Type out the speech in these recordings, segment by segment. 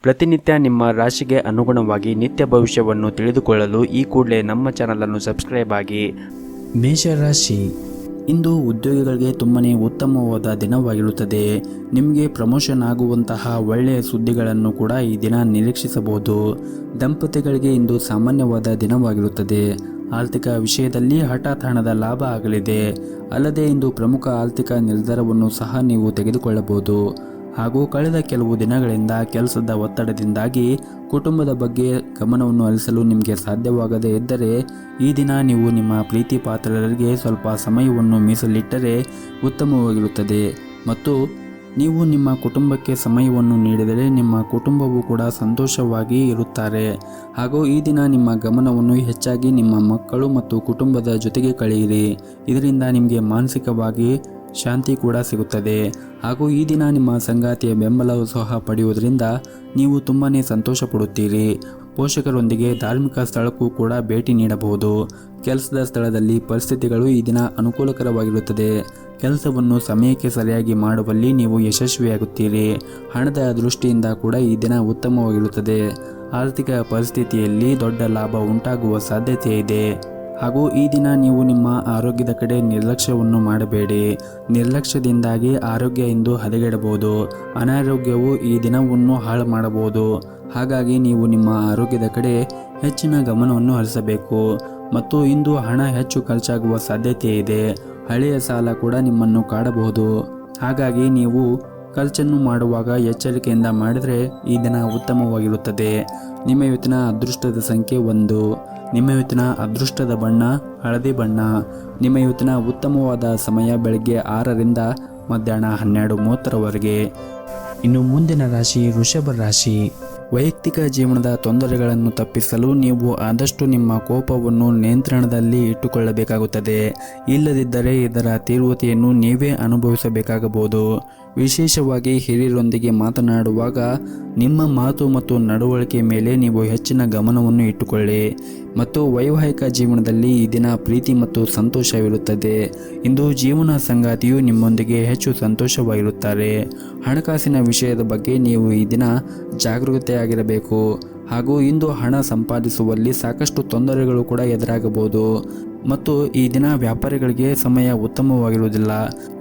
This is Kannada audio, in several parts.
ಪ್ರತಿನಿತ್ಯ ನಿಮ್ಮ ರಾಶಿಗೆ ಅನುಗುಣವಾಗಿ ನಿತ್ಯ ಭವಿಷ್ಯವನ್ನು ತಿಳಿದುಕೊಳ್ಳಲು ಈ ಕೂಡಲೇ ನಮ್ಮ ಚಾನಲನ್ನು ಸಬ್ಸ್ಕ್ರೈಬ್ ಆಗಿ. ಮೇಷರಾಶಿ, ಇಂದು ಉದ್ಯೋಗಿಗಳಿಗೆ ತುಂಬನೇ ಉತ್ತಮವಾದ ದಿನವಾಗಿರುತ್ತದೆ. ನಿಮಗೆ ಪ್ರಮೋಷನ್ ಆಗುವಂತಹ ಒಳ್ಳೆಯ ಸುದ್ದಿಗಳನ್ನು ಕೂಡ ಈ ದಿನ ನಿರೀಕ್ಷಿಸಬಹುದು. ದಂಪತಿಗಳಿಗೆ ಇಂದು ಸಾಮಾನ್ಯವಾದ ದಿನವಾಗಿರುತ್ತದೆ. ಆರ್ಥಿಕ ವಿಷಯದಲ್ಲಿ ಹಠಾತ್ ಹಣದ ಲಾಭ ಆಗಲಿದೆ. ಅಲ್ಲದೆ ಇಂದು ಪ್ರಮುಖ ಆರ್ಥಿಕ ನಿರ್ಧಾರವನ್ನು ಸಹ ನೀವು ತೆಗೆದುಕೊಳ್ಳಬಹುದು. ಹಾಗೂ ಕಳೆದ ಕೆಲವು ದಿನಗಳಿಂದ ಕೆಲಸದ ಒತ್ತಡದಿಂದಾಗಿ ಕುಟುಂಬದ ಬಗ್ಗೆ ಗಮನವನ್ನು ಹರಿಸಲು ನಿಮಗೆ ಸಾಧ್ಯವಾಗದೇ ಇದ್ದರೆ ಈ ದಿನ ನೀವು ನಿಮ್ಮ ಪ್ರೀತಿ ಪಾತ್ರರಿಗೆ ಸ್ವಲ್ಪ ಸಮಯವನ್ನು ಮೀಸಲಿಟ್ಟರೆ ಉತ್ತಮವಾಗಿರುತ್ತದೆ. ಮತ್ತು ನೀವು ನಿಮ್ಮ ಕುಟುಂಬಕ್ಕೆ ಸಮಯವನ್ನು ನೀಡಿದರೆ ನಿಮ್ಮ ಕುಟುಂಬವು ಕೂಡ ಸಂತೋಷವಾಗಿ ಇರುತ್ತಾರೆ. ಹಾಗೂ ಈ ದಿನ ನಿಮ್ಮ ಗಮನವನ್ನು ಹೆಚ್ಚಾಗಿ ನಿಮ್ಮ ಮಕ್ಕಳು ಮತ್ತು ಕುಟುಂಬದ ಜೊತೆಗೆ ಕಳೆಯಿರಿ. ಇದರಿಂದ ನಿಮಗೆ ಮಾನಸಿಕವಾಗಿ ಶಾಂತಿ ಕೂಡ ಸಿಗುತ್ತದೆ. ಹಾಗೂ ಈ ದಿನ ನಿಮ್ಮ ಸಂಗಾತಿಯ ಬೆಂಬಲವು ಸಹ ಪಡೆಯುವುದರಿಂದ ನೀವು ತುಂಬಾ ಸಂತೋಷ ಪಡುತ್ತೀರಿ. ಪೋಷಕರೊಂದಿಗೆ ಧಾರ್ಮಿಕ ಸ್ಥಳಕ್ಕೂ ಕೂಡ ಭೇಟಿ ನೀಡಬಹುದು. ಕೆಲಸದ ಸ್ಥಳದಲ್ಲಿ ಪರಿಸ್ಥಿತಿಗಳು ಈ ದಿನ ಅನುಕೂಲಕರವಾಗಿರುತ್ತದೆ. ಕೆಲಸವನ್ನು ಸಮಯಕ್ಕೆ ಸರಿಯಾಗಿ ಮಾಡುವಲ್ಲಿ ನೀವು ಯಶಸ್ವಿಯಾಗುತ್ತೀರಿ. ಹಣದ ದೃಷ್ಟಿಯಿಂದ ಕೂಡ ಈ ದಿನ ಉತ್ತಮವಾಗಿರುತ್ತದೆ. ಆರ್ಥಿಕ ಪರಿಸ್ಥಿತಿಯಲ್ಲಿ ದೊಡ್ಡ ಲಾಭ ಉಂಟಾಗುವ ಸಾಧ್ಯತೆ ಇದೆ. ಹಾಗೂ ಈ ದಿನ ನೀವು ನಿಮ್ಮ ಆರೋಗ್ಯದ ಕಡೆ ನಿರ್ಲಕ್ಷ್ಯವನ್ನು ಮಾಡಬೇಡಿ. ನಿರ್ಲಕ್ಷ್ಯದಿಂದಾಗಿ ಆರೋಗ್ಯ ಇಂದು ಹದಗೆಡಬಹುದು. ಅನಾರೋಗ್ಯವು ಈ ದಿನವನ್ನು ಹಾಳು ಮಾಡಬಹುದು. ಹಾಗಾಗಿ ನೀವು ನಿಮ್ಮ ಆರೋಗ್ಯದ ಕಡೆ ಹೆಚ್ಚಿನ ಗಮನವನ್ನು ಹರಿಸಬೇಕು. ಮತ್ತು ಇಂದು ಹಣ ಹೆಚ್ಚು ಖರ್ಚಾಗುವ ಸಾಧ್ಯತೆ ಇದೆ. ಹಳೆಯ ಸಾಲ ಕೂಡ ನಿಮ್ಮನ್ನು ಕಾಡಬಹುದು. ಹಾಗಾಗಿ ನೀವು ಖರ್ಚನ್ನು ಮಾಡುವಾಗ ಎಚ್ಚರಿಕೆಯಿಂದ ಮಾಡಿದರೆ ಈ ದಿನ ಉತ್ತಮವಾಗಿರುತ್ತದೆ. ನಿಮ್ಮ ಇವತ್ತಿನ ಅದೃಷ್ಟದ ಸಂಖ್ಯೆ 1. ನಿಮ್ಮ ಇವತ್ತಿನ ಅದೃಷ್ಟದ ಬಣ್ಣ ಹಳದಿ ಬಣ್ಣ. ನಿಮ್ಮ ಇವತ್ತಿನ ಉತ್ತಮವಾದ ಸಮಯ ಬೆಳಗ್ಗೆ 6ರಿಂದ ಮಧ್ಯಾಹ್ನ 12:30ರವರೆಗೆ. ಇನ್ನು ಮುಂದಿನ ರಾಶಿ ವೃಷಭ ರಾಶಿ. ವೈಯಕ್ತಿಕ ಜೀವನದ ತೊಂದರೆಗಳನ್ನು ತಪ್ಪಿಸಲು ನೀವು ಆದಷ್ಟು ನಿಮ್ಮ ಕೋಪವನ್ನು ನಿಯಂತ್ರಣದಲ್ಲಿ ಇಟ್ಟುಕೊಳ್ಳಬೇಕಾಗುತ್ತದೆ. ಇಲ್ಲದಿದ್ದರೆ ಇದರ ತೀವ್ರತೆಯನ್ನು ನೀವೇ ಅನುಭವಿಸಬೇಕಾಗಬಹುದು. ವಿಶೇಷವಾಗಿ ಹಿರಿಯರೊಂದಿಗೆ ಮಾತನಾಡುವಾಗ ನಿಮ್ಮ ಮಾತು ಮತ್ತು ನಡವಳಿಕೆ ಮೇಲೆ ನೀವು ಹೆಚ್ಚಿನ ಗಮನವನ್ನು ಇಟ್ಟುಕೊಳ್ಳಿ. ಮತ್ತು ವೈವಾಹಿಕ ಜೀವನದಲ್ಲಿ ಈ ದಿನ ಪ್ರೀತಿ ಮತ್ತು ಸಂತೋಷವಿರುತ್ತದೆ. ಇಂದು ಜೀವನ ಸಂಗಾತಿಯು ನಿಮ್ಮೊಂದಿಗೆ ಹೆಚ್ಚು ಸಂತೋಷವಾಗಿರುತ್ತಾರೆ. ಹಣಕಾಸಿನ ವಿಷಯದ ಬಗ್ಗೆ ನೀವು ಈ ದಿನ ಜಾಗರೂಕತೆಯಾಗಿರಬೇಕು. ಹಾಗೂ ಇಂದು ಹಣ ಸಂಪಾದಿಸುವಲ್ಲಿ ಸಾಕಷ್ಟು ತೊಂದರೆಗಳು ಕೂಡ ಎದುರಾಗಬಹುದು. ಮತ್ತು ಈ ದಿನ ವ್ಯಾಪಾರಿಗಳಿಗೆ ಸಮಯ ಉತ್ತಮವಾಗಿರುವುದಿಲ್ಲ.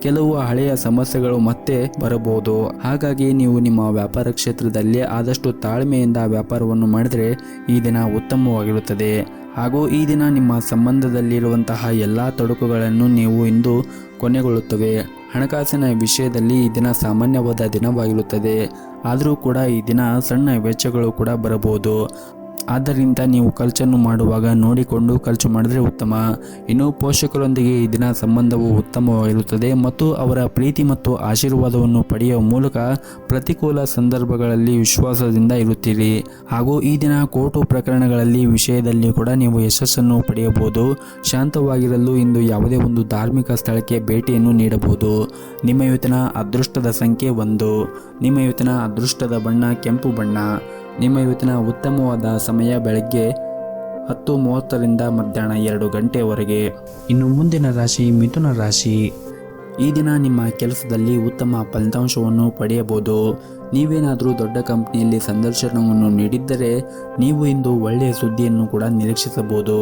ಕೆಲವು ಹಳೆಯ ಸಮಸ್ಯೆಗಳು ಮತ್ತೆ ಬರಬಹುದು. ಹಾಗಾಗಿ ನೀವು ನಿಮ್ಮ ವ್ಯಾಪಾರ ಕ್ಷೇತ್ರದಲ್ಲಿ ಆದಷ್ಟು ತಾಳ್ಮೆಯಿಂದ ವ್ಯಾಪಾರವನ್ನು ಮಾಡಿದರೆ ಈ ದಿನ ಉತ್ತಮವಾಗಿರುತ್ತದೆ. ಹಾಗೂ ಈ ದಿನ ನಿಮ್ಮ ಸಂಬಂಧದಲ್ಲಿರುವಂತಹ ಎಲ್ಲ ತೊಡಕುಗಳನ್ನು ನೀವು ಇಂದು ಕೊನೆಗೊಳ್ಳುತ್ತವೆ. ಹಣಕಾಸಿನ ವಿಷಯದಲ್ಲಿ ಈ ದಿನ ಸಾಮಾನ್ಯವಾದ ದಿನವಾಗಿರುತ್ತದೆ. ಆದರೂ ಕೂಡ ಈ ದಿನ ಸಣ್ಣ ವೆಚ್ಚಗಳು ಕೂಡ ಬರಬಹುದು. ಆದ್ದರಿಂದ ನೀವು ಖರ್ಚನ್ನು ಮಾಡುವಾಗ ನೋಡಿಕೊಂಡು ಖರ್ಚು ಮಾಡಿದರೆ ಉತ್ತಮ. ಇನ್ನು ಪೋಷಕರೊಂದಿಗೆ ಈ ದಿನ ಸಂಬಂಧವು ಉತ್ತಮವಾಗಿರುತ್ತದೆ ಮತ್ತು ಅವರ ಪ್ರೀತಿ ಮತ್ತು ಆಶೀರ್ವಾದವನ್ನು ಪಡೆಯುವ ಮೂಲಕ ಪ್ರತಿಕೂಲ ಸಂದರ್ಭಗಳಲ್ಲಿ ವಿಶ್ವಾಸದಿಂದ ಇರುತ್ತೀರಿ. ಹಾಗೂ ಈ ದಿನ ಕೋರ್ಟು ಪ್ರಕರಣಗಳಲ್ಲಿ ವಿಷಯದಲ್ಲಿ ಕೂಡ ನೀವು ಯಶಸ್ಸನ್ನು ಪಡೆಯಬಹುದು. ಶಾಂತವಾಗಿರಲು ಇಂದು ಯಾವುದೇ ಒಂದು ಧಾರ್ಮಿಕ ಸ್ಥಳಕ್ಕೆ ಭೇಟಿಯನ್ನು ನೀಡಬಹುದು. ನಿಮ್ಮ ಇವತ್ತಿನ ಅದೃಷ್ಟದ ಸಂಖ್ಯೆ 1. ನಿಮ್ಮ ಇವತ್ತಿನ ಅದೃಷ್ಟದ ಬಣ್ಣ ಕೆಂಪು ಬಣ್ಣ. ನಿಮ್ಮ ಇವತ್ತಿನ ಉತ್ತಮವಾದ ಸಮಯ ಬೆಳಗ್ಗೆ 10:30ರಿಂದ ಮಧ್ಯಾಹ್ನ 2 ಗಂಟೆವರೆಗೆ. ಇನ್ನು ಮುಂದಿನ ರಾಶಿ ಮಿಥುನ ರಾಶಿ. ಈ ದಿನ ನಿಮ್ಮ ಕೆಲಸದಲ್ಲಿ ಉತ್ತಮ ಫಲಿತಾಂಶವನ್ನು ಪಡೆಯಬಹುದು. ನೀವೇನಾದರೂ ದೊಡ್ಡ ಕಂಪನಿಯಲ್ಲಿ ಸಂದರ್ಶನವನ್ನು ನೀಡಿದ್ದರೆ ನೀವು ಇಂದು ಒಳ್ಳೆಯ ಸುದ್ದಿಯನ್ನು ಕೂಡ ನಿರೀಕ್ಷಿಸಬಹುದು.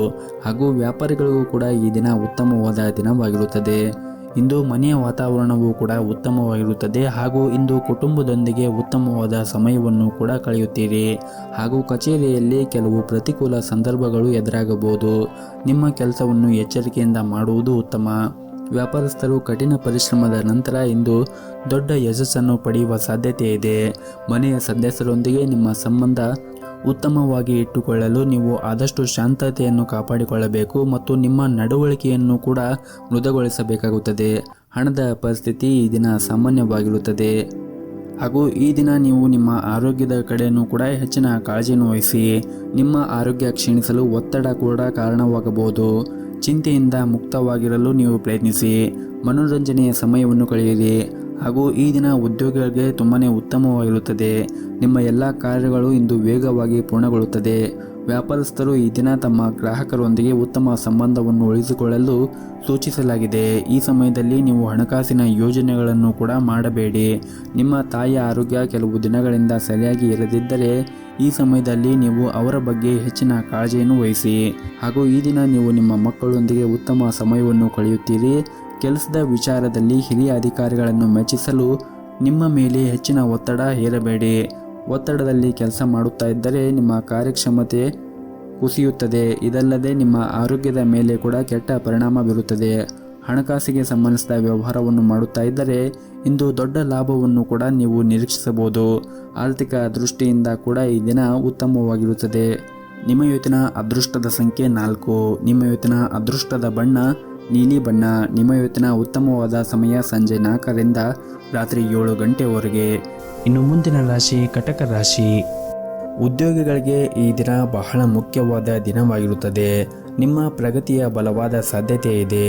ಹಾಗೂ ವ್ಯಾಪಾರಿಗಳಿಗೂ ಕೂಡ ಈ ದಿನ ಉತ್ತಮವಾದ ದಿನವಾಗಿರುತ್ತದೆ. ಇಂದು ಮನೆಯ ವಾತಾವರಣವು ಕೂಡ ಉತ್ತಮವಾಗಿರುತ್ತದೆ. ಹಾಗೂ ಇಂದು ಕುಟುಂಬದೊಂದಿಗೆ ಉತ್ತಮವಾದ ಸಮಯವನ್ನು ಕೂಡ ಕಳೆಯುತ್ತೀರಿ. ಹಾಗೂ ಕಚೇರಿಯಲ್ಲಿ ಕೆಲವು ಪ್ರತಿಕೂಲ ಸಂದರ್ಭಗಳು ಎದುರಾಗಬಹುದು. ನಿಮ್ಮ ಕೆಲಸವನ್ನು ಎಚ್ಚರಿಕೆಯಿಂದ ಮಾಡುವುದು ಉತ್ತಮ. ವ್ಯಾಪಾರಸ್ಥರು ಕಠಿಣ ಪರಿಶ್ರಮದ ನಂತರ ಇಂದು ದೊಡ್ಡ ಯಶಸ್ಸನ್ನು ಪಡೆಯುವ ಸಾಧ್ಯತೆ ಇದೆ. ಮನೆಯ ಸದಸ್ಯರೊಂದಿಗೆ ನಿಮ್ಮ ಸಂಬಂಧ ಉತ್ತಮವಾಗಿ ಇಟ್ಟುಕೊಳ್ಳಲು ನೀವು ಆದಷ್ಟು ಶಾಂತತೆಯನ್ನು ಕಾಪಾಡಿಕೊಳ್ಳಬೇಕು ಮತ್ತು ನಿಮ್ಮ ನಡವಳಿಕೆಯನ್ನು ಕೂಡ ಮೃದುಗೊಳಿಸಬೇಕಾಗುತ್ತದೆ. ಹಣದ ಪರಿಸ್ಥಿತಿ ಈ ದಿನ ಸಾಮಾನ್ಯವಾಗಿರುತ್ತದೆ. ಹಾಗೂ ಈ ದಿನ ನೀವು ನಿಮ್ಮ ಆರೋಗ್ಯದ ಕಡೆಯೂ ಕೂಡ ಹೆಚ್ಚಿನ ಕಾಳಜಿಯನ್ನು ವಹಿಸಿ. ನಿಮ್ಮ ಆರೋಗ್ಯ ಕ್ಷೀಣಿಸಲು ಒತ್ತಡ ಕೂಡ ಕಾರಣವಾಗಬಹುದು. ಚಿಂತೆಯಿಂದ ಮುಕ್ತವಾಗಿರಲು ನೀವು ಪ್ರಯತ್ನಿಸಿ. ಮನೋರಂಜನೆಯ ಸಮಯವನ್ನು ಕಳೆಯಿರಿ. ಹಾಗೂ ಈ ದಿನ ಉದ್ಯೋಗಿಗಳಿಗೆ ತುಂಬಾ ಉತ್ತಮವಾಗಿರುತ್ತದೆ. ನಿಮ್ಮ ಎಲ್ಲ ಕಾರ್ಯಗಳು ಇಂದು ವೇಗವಾಗಿ ಪೂರ್ಣಗೊಳ್ಳುತ್ತದೆ. ವ್ಯಾಪಾರಸ್ಥರು ಈ ದಿನ ತಮ್ಮ ಗ್ರಾಹಕರೊಂದಿಗೆ ಉತ್ತಮ ಸಂಬಂಧವನ್ನು ಉಳಿಸಿಕೊಳ್ಳಲು ಸೂಚಿಸಲಾಗಿದೆ. ಈ ಸಮಯದಲ್ಲಿ ನೀವು ಹಣಕಾಸಿನ ಯೋಜನೆಗಳನ್ನು ಕೂಡ ಮಾಡಬೇಡಿ. ನಿಮ್ಮ ತಾಯಿಯ ಆರೋಗ್ಯ ಕೆಲವು ದಿನಗಳಿಂದ ಸರಿಯಾಗಿ ಇರದಿದ್ದರೆ ಈ ಸಮಯದಲ್ಲಿ ನೀವು ಅವರ ಬಗ್ಗೆ ಹೆಚ್ಚಿನ ಕಾಳಜಿಯನ್ನು ವಹಿಸಿ. ಹಾಗೂ ಈ ದಿನ ನೀವು ನಿಮ್ಮ ಮಕ್ಕಳೊಂದಿಗೆ ಉತ್ತಮ ಸಮಯವನ್ನು ಕಳೆಯುತ್ತೀರಿ. ಕೆಲಸದ ವಿಚಾರದಲ್ಲಿ ಹಿರಿಯ ಅಧಿಕಾರಿಗಳನ್ನು ಮೆಚ್ಚಿಸಲು ನಿಮ್ಮ ಮೇಲೆ ಹೆಚ್ಚಿನ ಒತ್ತಡ ಹೇರಬೇಡಿ. ಒತ್ತಡದಲ್ಲಿ ಕೆಲಸ ಮಾಡುತ್ತಾ ಇದ್ದರೆ ನಿಮ್ಮ ಕಾರ್ಯಕ್ಷಮತೆ ಕುಸಿಯುತ್ತದೆ. ಇದಲ್ಲದೆ ನಿಮ್ಮ ಆರೋಗ್ಯದ ಮೇಲೆ ಕೂಡ ಕೆಟ್ಟ ಪರಿಣಾಮ ಬೀರುತ್ತದೆ. ಹಣಕಾಸಿಗೆ ಸಂಬಂಧಿಸಿದ ವ್ಯವಹಾರವನ್ನು ಮಾಡುತ್ತಾ ಇದ್ದರೆ ಇಂದು ದೊಡ್ಡ ಲಾಭವನ್ನು ಕೂಡ ನೀವು ನಿರೀಕ್ಷಿಸಬಹುದು. ಆರ್ಥಿಕ ದೃಷ್ಟಿಯಿಂದ ಕೂಡ ಈ ದಿನ ಉತ್ತಮವಾಗಿರುತ್ತದೆ. ನಿಮ್ಮ ಇವತ್ತಿನ ಅದೃಷ್ಟದ ಸಂಖ್ಯೆ 4. ನಿಮ್ಮ ಇವತ್ತಿನ ಅದೃಷ್ಟದ ಬಣ್ಣ ನೀಲಿ ಬಣ್ಣ. ನಿಮ್ಮ ಇವತ್ತಿನ ಉತ್ತಮವಾದ ಸಮಯ ಸಂಜೆ 4ರಿಂದ ರಾತ್ರಿ 7 ಗಂಟೆವರೆಗೆ. ಇನ್ನು ಮುಂದಿನ ರಾಶಿ ಕಟಕ ರಾಶಿ. ಉದ್ಯೋಗಿಗಳಿಗೆ ಈ ದಿನ ಬಹಳ ಮುಖ್ಯವಾದ ದಿನವಾಗಿರುತ್ತದೆ. ನಿಮ್ಮ ಪ್ರಗತಿಯ ಬಲವಾದ ಸಾಧ್ಯತೆ ಇದೆ.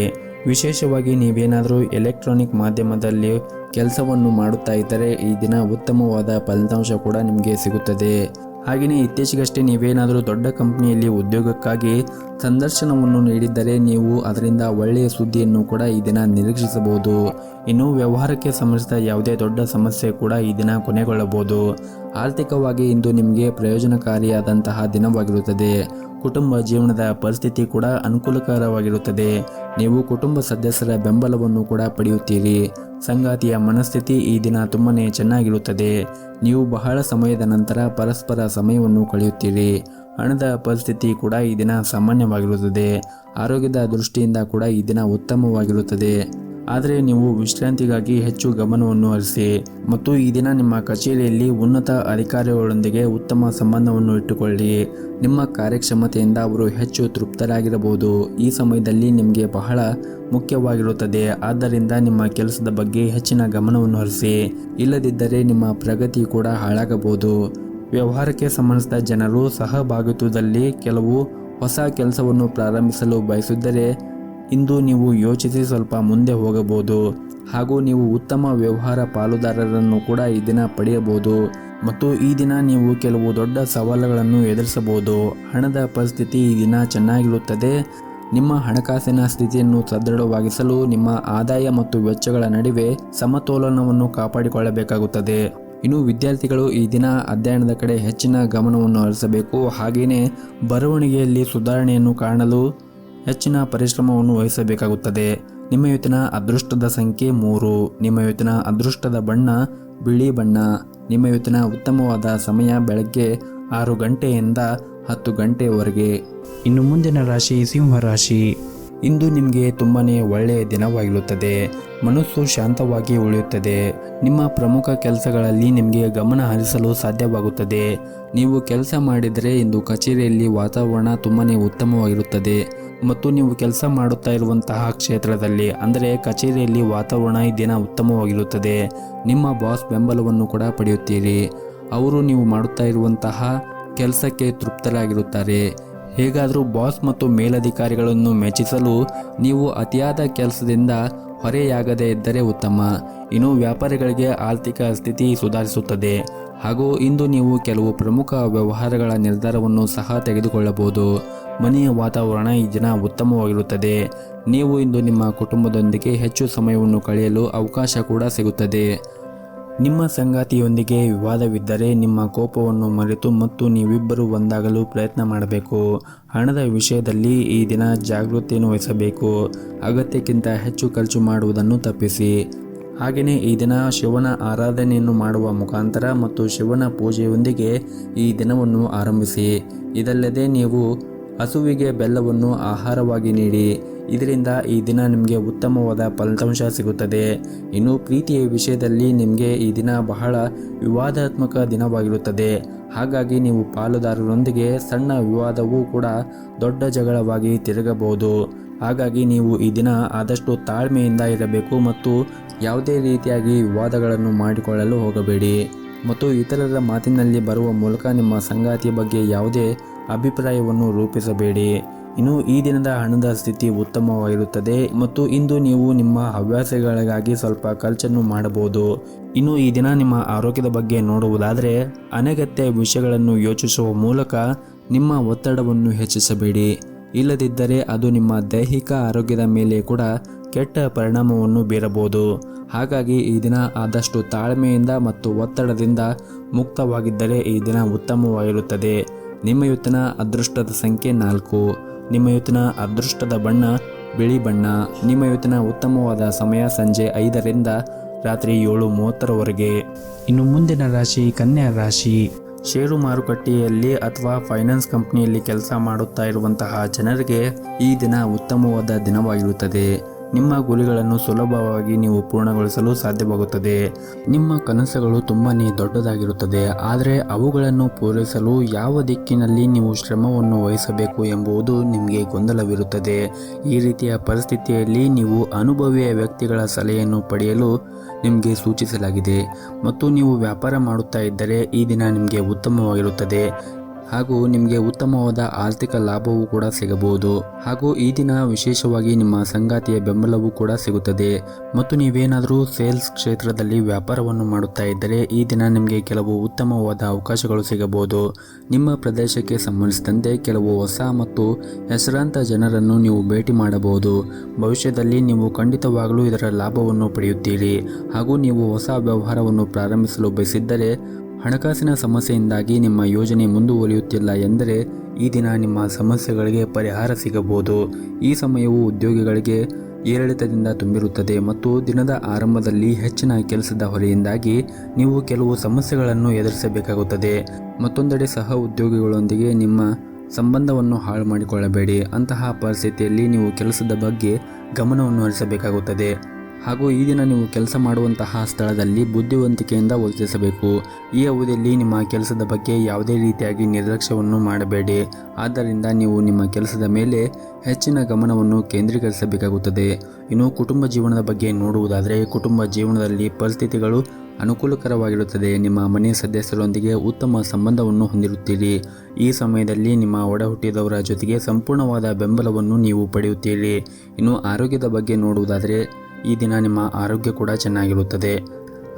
ವಿಶೇಷವಾಗಿ ನೀವೇನಾದರೂ ಎಲೆಕ್ಟ್ರಾನಿಕ್ ಮಾಧ್ಯಮದಲ್ಲಿ ಕೆಲಸವನ್ನು ಮಾಡುತ್ತಾ ಇದ್ದರೆ ಈ ದಿನ ಉತ್ತಮವಾದ ಫಲಿತಾಂಶ ಕೂಡ ನಿಮಗೆ ಸಿಗುತ್ತದೆ. ಹಾಗೆಯೇ ಇತ್ತೀಚೆಗಷ್ಟೇ ನೀವೇನಾದರೂ ದೊಡ್ಡ ಕಂಪನಿಯಲ್ಲಿ ಉದ್ಯೋಗಕ್ಕಾಗಿ ಸಂದರ್ಶನವನ್ನು ನೀಡಿದ್ದರೆ ನೀವು ಅದರಿಂದ ಒಳ್ಳೆಯ ಸುದ್ದಿಯನ್ನು ಕೂಡ ಈ ದಿನ ನಿರೀಕ್ಷಿಸಬಹುದು. ಇನ್ನು ವ್ಯವಹಾರಕ್ಕೆ ಸಂಬಂಧಿಸಿದ ಯಾವುದೇ ದೊಡ್ಡ ಸಮಸ್ಯೆ ಕೂಡ ಈ ದಿನ ಕೊನೆಗೊಳ್ಳಬಹುದು. ಆರ್ಥಿಕವಾಗಿ ಇಂದು ನಿಮಗೆ ಪ್ರಯೋಜನಕಾರಿಯಾದಂತಹ ದಿನವಾಗಿರುತ್ತದೆ. ಕುಟುಂಬ ಜೀವನದ ಪರಿಸ್ಥಿತಿ ಕೂಡ ಅನುಕೂಲಕರವಾಗಿರುತ್ತದೆ. ನೀವು ಕುಟುಂಬ ಸದಸ್ಯರ ಬೆಂಬಲವನ್ನು ಕೂಡ ಪಡೆಯುತ್ತೀರಿ. ಸಂಗಾತಿಯ ಮನಸ್ಥಿತಿ ಈ ದಿನ ತುಂಬನೇ ಚೆನ್ನಾಗಿರುತ್ತದೆ. ನೀವು ಬಹಳ ಸಮಯದ ನಂತರ ಪರಸ್ಪರ ಸಮಯವನ್ನು ಕಳೆಯುತ್ತೀರಿ. ಹಣದ ಪರಿಸ್ಥಿತಿ ಕೂಡ ಈ ದಿನ ಸಾಮಾನ್ಯವಾಗಿರುತ್ತದೆ. ಆರೋಗ್ಯದ ದೃಷ್ಟಿಯಿಂದ ಕೂಡ ಈ ದಿನ ಉತ್ತಮವಾಗಿರುತ್ತದೆ. ಆದರೆ ನೀವು ವಿಶ್ರಾಂತಿಗಾಗಿ ಹೆಚ್ಚು ಗಮನವನ್ನು ಹರಿಸಿ ಮತ್ತು ಈ ದಿನ ನಿಮ್ಮ ಕಚೇರಿಯಲ್ಲಿ ಉನ್ನತ ಅಧಿಕಾರಿಗಳೊಂದಿಗೆ ಉತ್ತಮ ಸಂಬಂಧವನ್ನು ಇಟ್ಟುಕೊಳ್ಳಿ. ನಿಮ್ಮ ಕಾರ್ಯಕ್ಷಮತೆಯಿಂದ ಅವರು ಹೆಚ್ಚು ತೃಪ್ತರಾಗಿರಬಹುದು. ಈ ಸಮಯದಲ್ಲಿ ನಿಮಗೆ ಬಹಳ ಮುಖ್ಯವಾಗಿರುತ್ತದೆ. ಆದ್ದರಿಂದ ನಿಮ್ಮ ಕೆಲಸದ ಬಗ್ಗೆ ಹೆಚ್ಚಿನ ಗಮನವನ್ನು ಹರಿಸಿ. ಇಲ್ಲದಿದ್ದರೆ ನಿಮ್ಮ ಪ್ರಗತಿ ಕೂಡ ಹಾಳಾಗಬಹುದು. ವ್ಯವಹಾರಕ್ಕೆ ಸಂಬಂಧಿಸಿದ ಜನರು ಸಹಭಾಗಿತ್ವದಲ್ಲಿ ಕೆಲವು ಹೊಸ ಕೆಲಸವನ್ನು ಪ್ರಾರಂಭಿಸಲು ಬಯಸಿದ್ದರೆ ಇಂದು ನೀವು ಯೋಚಿಸಿ ಸ್ವಲ್ಪ ಮುಂದೆ ಹೋಗಬಹುದು. ಹಾಗೂ ನೀವು ಉತ್ತಮ ವ್ಯವಹಾರ ಪಾಲುದಾರರನ್ನು ಕೂಡ ಈ ದಿನ ಪಡೆಯಬಹುದು ಮತ್ತು ಈ ದಿನ ನೀವು ಕೆಲವು ದೊಡ್ಡ ಸವಾಲುಗಳನ್ನು ಎದುರಿಸಬಹುದು. ಹಣದ ಪರಿಸ್ಥಿತಿ ಈ ದಿನ ಚೆನ್ನಾಗಿರುತ್ತದೆ. ನಿಮ್ಮ ಹಣಕಾಸಿನ ಸ್ಥಿತಿಯನ್ನು ಸದೃಢವಾಗಿಸಲು ನಿಮ್ಮ ಆದಾಯ ಮತ್ತು ವೆಚ್ಚಗಳ ನಡುವೆ ಸಮತೋಲನವನ್ನು ಕಾಪಾಡಿಕೊಳ್ಳಬೇಕಾಗುತ್ತದೆ. ಇನ್ನು ವಿದ್ಯಾರ್ಥಿಗಳು ಈ ದಿನ ಅಧ್ಯಯನದ ಕಡೆ ಹೆಚ್ಚಿನ ಗಮನವನ್ನು ಹರಿಸಬೇಕು. ಹಾಗೆಯೇ ಬರವಣಿಗೆಯಲ್ಲಿ ಸುಧಾರಣೆಯನ್ನು ಕಾಣಲು ಹೆಚ್ಚಿನ ಪರಿಶ್ರಮವನ್ನು ವಹಿಸಬೇಕಾಗುತ್ತದೆ. ನಿಮ್ಮ ಇವತ್ತಿನ ಅದೃಷ್ಟದ ಸಂಖ್ಯೆ 3. ನಿಮ್ಮ ಇವತ್ತಿನ ಅದೃಷ್ಟದ ಬಣ್ಣ ಬಿಳಿ ಬಣ್ಣ. ನಿಮ್ಮ ಇವತ್ತಿನ ಉತ್ತಮವಾದ ಸಮಯ ಬೆಳಗ್ಗೆ 6 ಗಂಟೆಯಿಂದ 10 ಗಂಟೆವರೆಗೆ. ಇನ್ನು ಮುಂದಿನ ರಾಶಿ ಸಿಂಹ ರಾಶಿ. ಇಂದು ನಿಮಗೆ ತುಂಬಾನೇ ಒಳ್ಳೆಯ ದಿನವಾಗಿರುತ್ತದೆ. ಮನಸ್ಸು ಶಾಂತವಾಗಿ ಉಳಿಯುತ್ತದೆ. ನಿಮ್ಮ ಪ್ರಮುಖ ಕೆಲಸಗಳಲ್ಲಿ ನಿಮಗೆ ಗಮನ ಹರಿಸಲು ಸಾಧ್ಯವಾಗುತ್ತದೆ. ನೀವು ಕೆಲಸ ಮಾಡಿದರೆ ಇಂದು ಕಚೇರಿಯಲ್ಲಿ ವಾತಾವರಣ ತುಂಬಾನೇ ಉತ್ತಮವಾಗಿರುತ್ತದೆ ಮತ್ತು ನೀವು ಕೆಲಸ ಮಾಡುತ್ತಾ ಇರುವಂತಹ ಕ್ಷೇತ್ರದಲ್ಲಿ ಅಂದರೆ ಕಚೇರಿಯಲ್ಲಿ ವಾತಾವರಣ ಈ ದಿನ ಉತ್ತಮವಾಗಿರುತ್ತದೆ. ನಿಮ್ಮ ಬಾಸ್ ಬೆಂಬಲವನ್ನು ಕೂಡ ಪಡೆಯುತ್ತೀರಿ. ಅವರು ನೀವು ಮಾಡುತ್ತಾ ಇರುವಂತಹ ಕೆಲಸಕ್ಕೆ ತೃಪ್ತರಾಗಿರುತ್ತಾರೆ. ಹೇಗಾದರೂ ಬಾಸ್ ಮತ್ತು ಮೇಲಧಿಕಾರಿಗಳನ್ನು ಮೆಚ್ಚಿಸಲು ನೀವು ಅತಿಯಾದ ಕೆಲಸದಿಂದ ಹೊರೆಯಾಗದೇ ಇದ್ದರೆ ಉತ್ತಮ. ಇನ್ನು ವ್ಯಾಪಾರಿಗಳಿಗೆ ಆರ್ಥಿಕ ಸ್ಥಿತಿ ಸುಧಾರಿಸುತ್ತದೆ ಹಾಗೂ ಇಂದು ನೀವು ಕೆಲವು ಪ್ರಮುಖ ವ್ಯವಹಾರಗಳ ನಿರ್ಧಾರವನ್ನು ಸಹ ತೆಗೆದುಕೊಳ್ಳಬಹುದು. ಮನೆಯ ವಾತಾವರಣ ಈ ದಿನ ಉತ್ತಮವಾಗಿರುತ್ತದೆ. ನೀವು ಇಂದು ನಿಮ್ಮ ಕುಟುಂಬದೊಂದಿಗೆ ಹೆಚ್ಚು ಸಮಯವನ್ನು ಕಳೆಯಲು ಅವಕಾಶ ಕೂಡ ಸಿಗುತ್ತದೆ. ನಿಮ್ಮ ಸಂಗಾತಿಯೊಂದಿಗೆ ವಿವಾದವಿದ್ದರೆ ನಿಮ್ಮ ಕೋಪವನ್ನು ಮರೆತು ಮತ್ತು ನೀವಿಬ್ಬರು ಒಂದಾಗಲು ಪ್ರಯತ್ನ ಮಾಡಬೇಕು. ಹಣದ ವಿಷಯದಲ್ಲಿ ಈ ದಿನ ಜಾಗೃತಿಯನ್ನು ವಹಿಸಬೇಕು. ಅಗತ್ಯಕ್ಕಿಂತ ಹೆಚ್ಚು ಖರ್ಚು ಮಾಡುವುದನ್ನು ತಪ್ಪಿಸಿ. ಹಾಗೆಯೇ ಈ ದಿನ ಶಿವನ ಆರಾಧನೆಯನ್ನು ಮಾಡುವ ಮುಖಾಂತರ ಮತ್ತು ಶಿವನ ಪೂಜೆಯೊಂದಿಗೆ ಈ ದಿನವನ್ನು ಆರಂಭಿಸಿ. ಇದಲ್ಲದೆ ನೀವು ಹಸುವಿಗೆ ಬೆಲ್ಲವನ್ನು ಆಹಾರವಾಗಿ ನೀಡಿ. ಇದರಿಂದ ಈ ದಿನ ನಿಮಗೆ ಉತ್ತಮವಾದ ಫಲಿತಾಂಶ ಸಿಗುತ್ತದೆ. ಇನ್ನು ಪ್ರೀತಿಯ ವಿಷಯದಲ್ಲಿ ನಿಮಗೆ ಈ ದಿನ ಬಹಳ ವಿವಾದಾತ್ಮಕ ದಿನವಾಗಿರುತ್ತದೆ. ಹಾಗಾಗಿ ನೀವು ಪಾಲುದಾರರೊಂದಿಗೆ ಸಣ್ಣ ವಿವಾದವೂ ಕೂಡ ದೊಡ್ಡ ಜಗಳವಾಗಿ ತಿರುಗಬಹುದು. ಹಾಗಾಗಿ ನೀವು ಈ ದಿನ ಆದಷ್ಟು ತಾಳ್ಮೆಯಿಂದ ಇರಬೇಕು ಮತ್ತು ಯಾವುದೇ ರೀತಿಯಾಗಿ ವಿವಾದಗಳನ್ನು ಮಾಡಿಕೊಳ್ಳಲು ಹೋಗಬೇಡಿ ಮತ್ತು ಇತರರ ಮಾತಿನಲ್ಲಿ ಬರುವ ಮೂಲಕ ನಿಮ್ಮ ಸಂಗಾತಿಯ ಬಗ್ಗೆ ಯಾವುದೇ ಅಭಿಪ್ರಾಯವನ್ನು ರೂಪಿಸಬೇಡಿ. ಇನ್ನು ಈ ದಿನದ ಹಣದ ಸ್ಥಿತಿ ಉತ್ತಮವಾಗಿರುತ್ತದೆ ಮತ್ತು ಇಂದು ನೀವು ನಿಮ್ಮ ಹವ್ಯಾಸಗಳಿಗಾಗಿ ಸ್ವಲ್ಪ ಖರ್ಚನ್ನು ಮಾಡಬಹುದು. ಇನ್ನು ಈ ದಿನ ನಿಮ್ಮ ಆರೋಗ್ಯದ ಬಗ್ಗೆ ನೋಡುವುದಾದರೆ ಅನಗತ್ಯ ವಿಷಯಗಳನ್ನು ಯೋಚಿಸುವ ಮೂಲಕ ನಿಮ್ಮ ಒತ್ತಡವನ್ನು ಹೆಚ್ಚಿಸಬೇಡಿ. ಇಲ್ಲದಿದ್ದರೆ ಅದು ನಿಮ್ಮ ದೈಹಿಕ ಆರೋಗ್ಯದ ಮೇಲೆ ಕೂಡ ಕೆಟ್ಟ ಪರಿಣಾಮವನ್ನು ಬೀರಬಹುದು. ಹಾಗಾಗಿ ಈ ದಿನ ಆದಷ್ಟು ತಾಳ್ಮೆಯಿಂದ ಮತ್ತು ಒತ್ತಡದಿಂದ ಮುಕ್ತವಾಗಿದ್ದರೆ ಈ ದಿನ ಉತ್ತಮವಾಗಿರುತ್ತದೆ. ನಿಮ್ಮ ಇವತ್ತಿನ ಅದೃಷ್ಟದ ಸಂಖ್ಯೆ 4. ನಿಮ್ಮ ಇವತ್ತಿನ ಅದೃಷ್ಟದ ಬಣ್ಣ ಬಿಳಿ ಬಣ್ಣ. ನಿಮ್ಮ ಇವತ್ತಿನ ಉತ್ತಮವಾದ ಸಮಯ ಸಂಜೆ 5ರಿಂದ ರಾತ್ರಿ 7:30ರವರೆಗೆ. ಇನ್ನು ಮುಂದಿನ ರಾಶಿ ಕನ್ಯಾ ರಾಶಿ. ಷೇರು ಮಾರುಕಟ್ಟೆಯಲ್ಲಿ ಅಥವಾ ಫೈನಾನ್ಸ್ ಕಂಪನಿಯಲ್ಲಿ ಕೆಲಸ ಮಾಡುತ್ತಾ ಇರುವಂತಹ ಜನರಿಗೆ ಈ ದಿನ ಉತ್ತಮವಾದ ದಿನವಾಗಿರುತ್ತದೆ. ನಿಮ್ಮ ಗುರಿಗಳನ್ನು ಸುಲಭವಾಗಿ ನೀವು ಪೂರ್ಣಗೊಳಿಸಲು ಸಾಧ್ಯವಾಗುತ್ತದೆ. ನಿಮ್ಮ ಕನಸುಗಳು ತುಂಬಾನೇ ದೊಡ್ಡದಾಗಿರುತ್ತದೆ. ಆದರೆ ಅವುಗಳನ್ನು ಪೂರೈಸಲು ಯಾವ ದಿಕ್ಕಿನಲ್ಲಿ ನೀವು ಶ್ರಮವನ್ನು ವಹಿಸಬೇಕು ಎಂಬುದು ನಿಮಗೆ ಗೊಂದಲವಿರುತ್ತದೆ. ಈ ರೀತಿಯ ಪರಿಸ್ಥಿತಿಯಲ್ಲಿ ನೀವು ಅನುಭವಿ ವ್ಯಕ್ತಿಗಳ ಸಲಹೆಯನ್ನು ಪಡೆಯಲು ನಿಮಗೆ ಸೂಚಿಸಲಾಗಿದೆ. ಮತ್ತು ನೀವು ವ್ಯಾಪಾರ ಮಾಡುತ್ತಾ ಇದ್ದರೆ ಈ ದಿನ ನಿಮಗೆ ಉತ್ತಮವಾಗಿರುತ್ತದೆ ಹಾಗೂ ನಿಮಗೆ ಉತ್ತಮವಾದ ಆರ್ಥಿಕ ಲಾಭವೂ ಕೂಡ ಸಿಗಬಹುದು. ಹಾಗೂ ಈ ದಿನ ವಿಶೇಷವಾಗಿ ನಿಮ್ಮ ಸಂಗಾತಿಯ ಬೆಂಬಲವೂ ಕೂಡ ಸಿಗುತ್ತದೆ. ಮತ್ತು ನೀವೇನಾದರೂ ಸೇಲ್ಸ್ ಕ್ಷೇತ್ರದಲ್ಲಿ ವ್ಯಾಪಾರವನ್ನು ಮಾಡುತ್ತಾ ಇದ್ದರೆ ಈ ದಿನ ನಿಮಗೆ ಕೆಲವು ಉತ್ತಮವಾದ ಅವಕಾಶಗಳು ಸಿಗಬಹುದು. ನಿಮ್ಮ ಪ್ರದೇಶಕ್ಕೆ ಸಂಬಂಧಿಸಿದಂತೆ ಕೆಲವು ಹೊಸ ಮತ್ತು ಹೆಸರಾಂತ ಜನರನ್ನು ನೀವು ಭೇಟಿ ಮಾಡಬಹುದು. ಭವಿಷ್ಯದಲ್ಲಿ ನೀವು ಖಂಡಿತವಾಗಲೂ ಇದರ ಲಾಭವನ್ನು ಪಡೆಯುತ್ತೀರಿ. ಹಾಗೂ ನೀವು ಹೊಸ ವ್ಯವಹಾರವನ್ನು ಪ್ರಾರಂಭಿಸಲು ಬಯಸಿದ್ದರೆ ಹಣಕಾಸಿನ ಸಮಸ್ಯೆಯಿಂದಾಗಿ ನಿಮ್ಮ ಯೋಜನೆ ಮುಂದುವರಿಯುತ್ತಿಲ್ಲ ಎಂದರೆ ಈ ದಿನ ನಿಮ್ಮ ಸಮಸ್ಯೆಗಳಿಗೆ ಪರಿಹಾರ ಸಿಗಬಹುದು. ಈ ಸಮಯವು ಉದ್ಯೋಗಿಗಳಿಗೆ ಏರಿಳಿತದಿಂದ ತುಂಬಿರುತ್ತದೆ ಮತ್ತು ದಿನದ ಆರಂಭದಲ್ಲಿ ಹೆಚ್ಚಿನ ಕೆಲಸದ ಹೊರೆಯಿಂದಾಗಿ ನೀವು ಕೆಲವು ಸಮಸ್ಯೆಗಳನ್ನು ಎದುರಿಸಬೇಕಾಗುತ್ತದೆ. ಮತ್ತೊಂದೆಡೆ ಸಹ ಉದ್ಯೋಗಿಗಳೊಂದಿಗೆ ನಿಮ್ಮ ಸಂಬಂಧವನ್ನು ಹಾಳು ಮಾಡಿಕೊಳ್ಳಬೇಡಿ. ಅಂತಹ ಪರಿಸ್ಥಿತಿಯಲ್ಲಿ ನೀವು ಕೆಲಸದ ಬಗ್ಗೆ ಗಮನವನ್ನು ಹರಿಸಬೇಕಾಗುತ್ತದೆ. ಹಾಗೂ ಈ ದಿನ ನೀವು ಕೆಲಸ ಮಾಡುವಂತಹ ಸ್ಥಳದಲ್ಲಿ ಬುದ್ಧಿವಂತಿಕೆಯಿಂದ ವರ್ತಿಸಬೇಕು. ಈ ಅವಧಿಯಲ್ಲಿ ನಿಮ್ಮ ಕೆಲಸದ ಬಗ್ಗೆ ಯಾವುದೇ ರೀತಿಯಾಗಿ ನಿರ್ಲಕ್ಷ್ಯವನ್ನು ಮಾಡಬೇಡಿ. ಆದ್ದರಿಂದ ನೀವು ನಿಮ್ಮ ಕೆಲಸದ ಮೇಲೆ ಹೆಚ್ಚಿನ ಗಮನವನ್ನು ಕೇಂದ್ರೀಕರಿಸಬೇಕಾಗುತ್ತದೆ. ಇನ್ನು ಕುಟುಂಬ ಜೀವನದ ಬಗ್ಗೆ ನೋಡುವುದಾದರೆ ಕುಟುಂಬ ಜೀವನದಲ್ಲಿ ಪರಿಸ್ಥಿತಿಗಳು ಅನುಕೂಲಕರವಾಗಿರುತ್ತದೆ. ನಿಮ್ಮ ಮನೆಯ ಸದಸ್ಯರೊಂದಿಗೆ ಉತ್ತಮ ಸಂಬಂಧವನ್ನು ಹೊಂದಿರುತ್ತೀರಿ. ಈ ಸಮಯದಲ್ಲಿ ನಿಮ್ಮ ಒಡ ಹುಟ್ಟಿದವರ ಜೊತೆಗೆ ಸಂಪೂರ್ಣವಾದ ಬೆಂಬಲವನ್ನು ನೀವು ಪಡೆಯುತ್ತೀರಿ. ಇನ್ನು ಆರೋಗ್ಯದ ಬಗ್ಗೆ ನೋಡುವುದಾದರೆ ಈ ದಿನ ನಿಮ್ಮ ಆರೋಗ್ಯ ಕೂಡ ಚೆನ್ನಾಗಿರುತ್ತದೆ.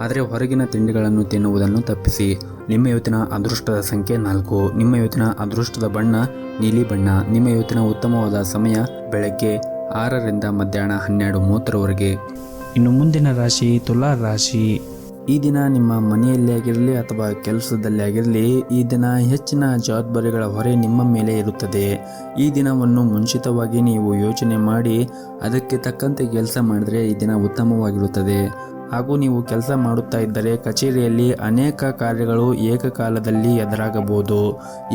ಆದರೆ ಹೊರಗಿನ ತಿಂಡಿಗಳನ್ನು ತಿನ್ನುವುದನ್ನು ತಪ್ಪಿಸಿ. ನಿಮ್ಮ ಇವತ್ತಿನ ಅದೃಷ್ಟದ ಸಂಖ್ಯೆ 4. ನಿಮ್ಮ ಇವತ್ತಿನ ಅದೃಷ್ಟದ ಬಣ್ಣ ನೀಲಿ ಬಣ್ಣ. ನಿಮ್ಮ ಇವತ್ತಿನ ಉತ್ತಮವಾದ ಸಮಯ ಬೆಳಗ್ಗೆ 6ರಿಂದ ಮಧ್ಯಾಹ್ನ 12:30ರವರೆಗೆ. ಇನ್ನು ಮುಂದಿನ ರಾಶಿ ತುಲಾ ರಾಶಿ. ಈ ದಿನ ನಿಮ್ಮ ಮನೆಯಲ್ಲಿ ಆಗಿರಲಿ ಅಥವಾ ಕೆಲಸದಲ್ಲಿ ಆಗಿರಲಿ ಈ ದಿನ ಹೆಚ್ಚಿನ ಜವಾಬ್ದಾರಿಗಳ ಹೊರೆ ನಿಮ್ಮ ಮೇಲೆ ಇರುತ್ತದೆ. ಈ ದಿನವನ್ನು ಮುಂಚಿತವಾಗಿ ನೀವು ಯೋಚನೆ ಮಾಡಿ ಅದಕ್ಕೆ ತಕ್ಕಂತೆ ಕೆಲಸ ಮಾಡಿದರೆ ಈ ದಿನ ಉತ್ತಮವಾಗಿರುತ್ತದೆ. ಹಾಗೂ ನೀವು ಕೆಲಸ ಮಾಡುತ್ತಾ ಇದ್ದರೆ ಕಚೇರಿಯಲ್ಲಿ ಅನೇಕ ಕಾರ್ಯಗಳು ಏಕಕಾಲದಲ್ಲಿ ಎದುರಾಗಬಹುದು.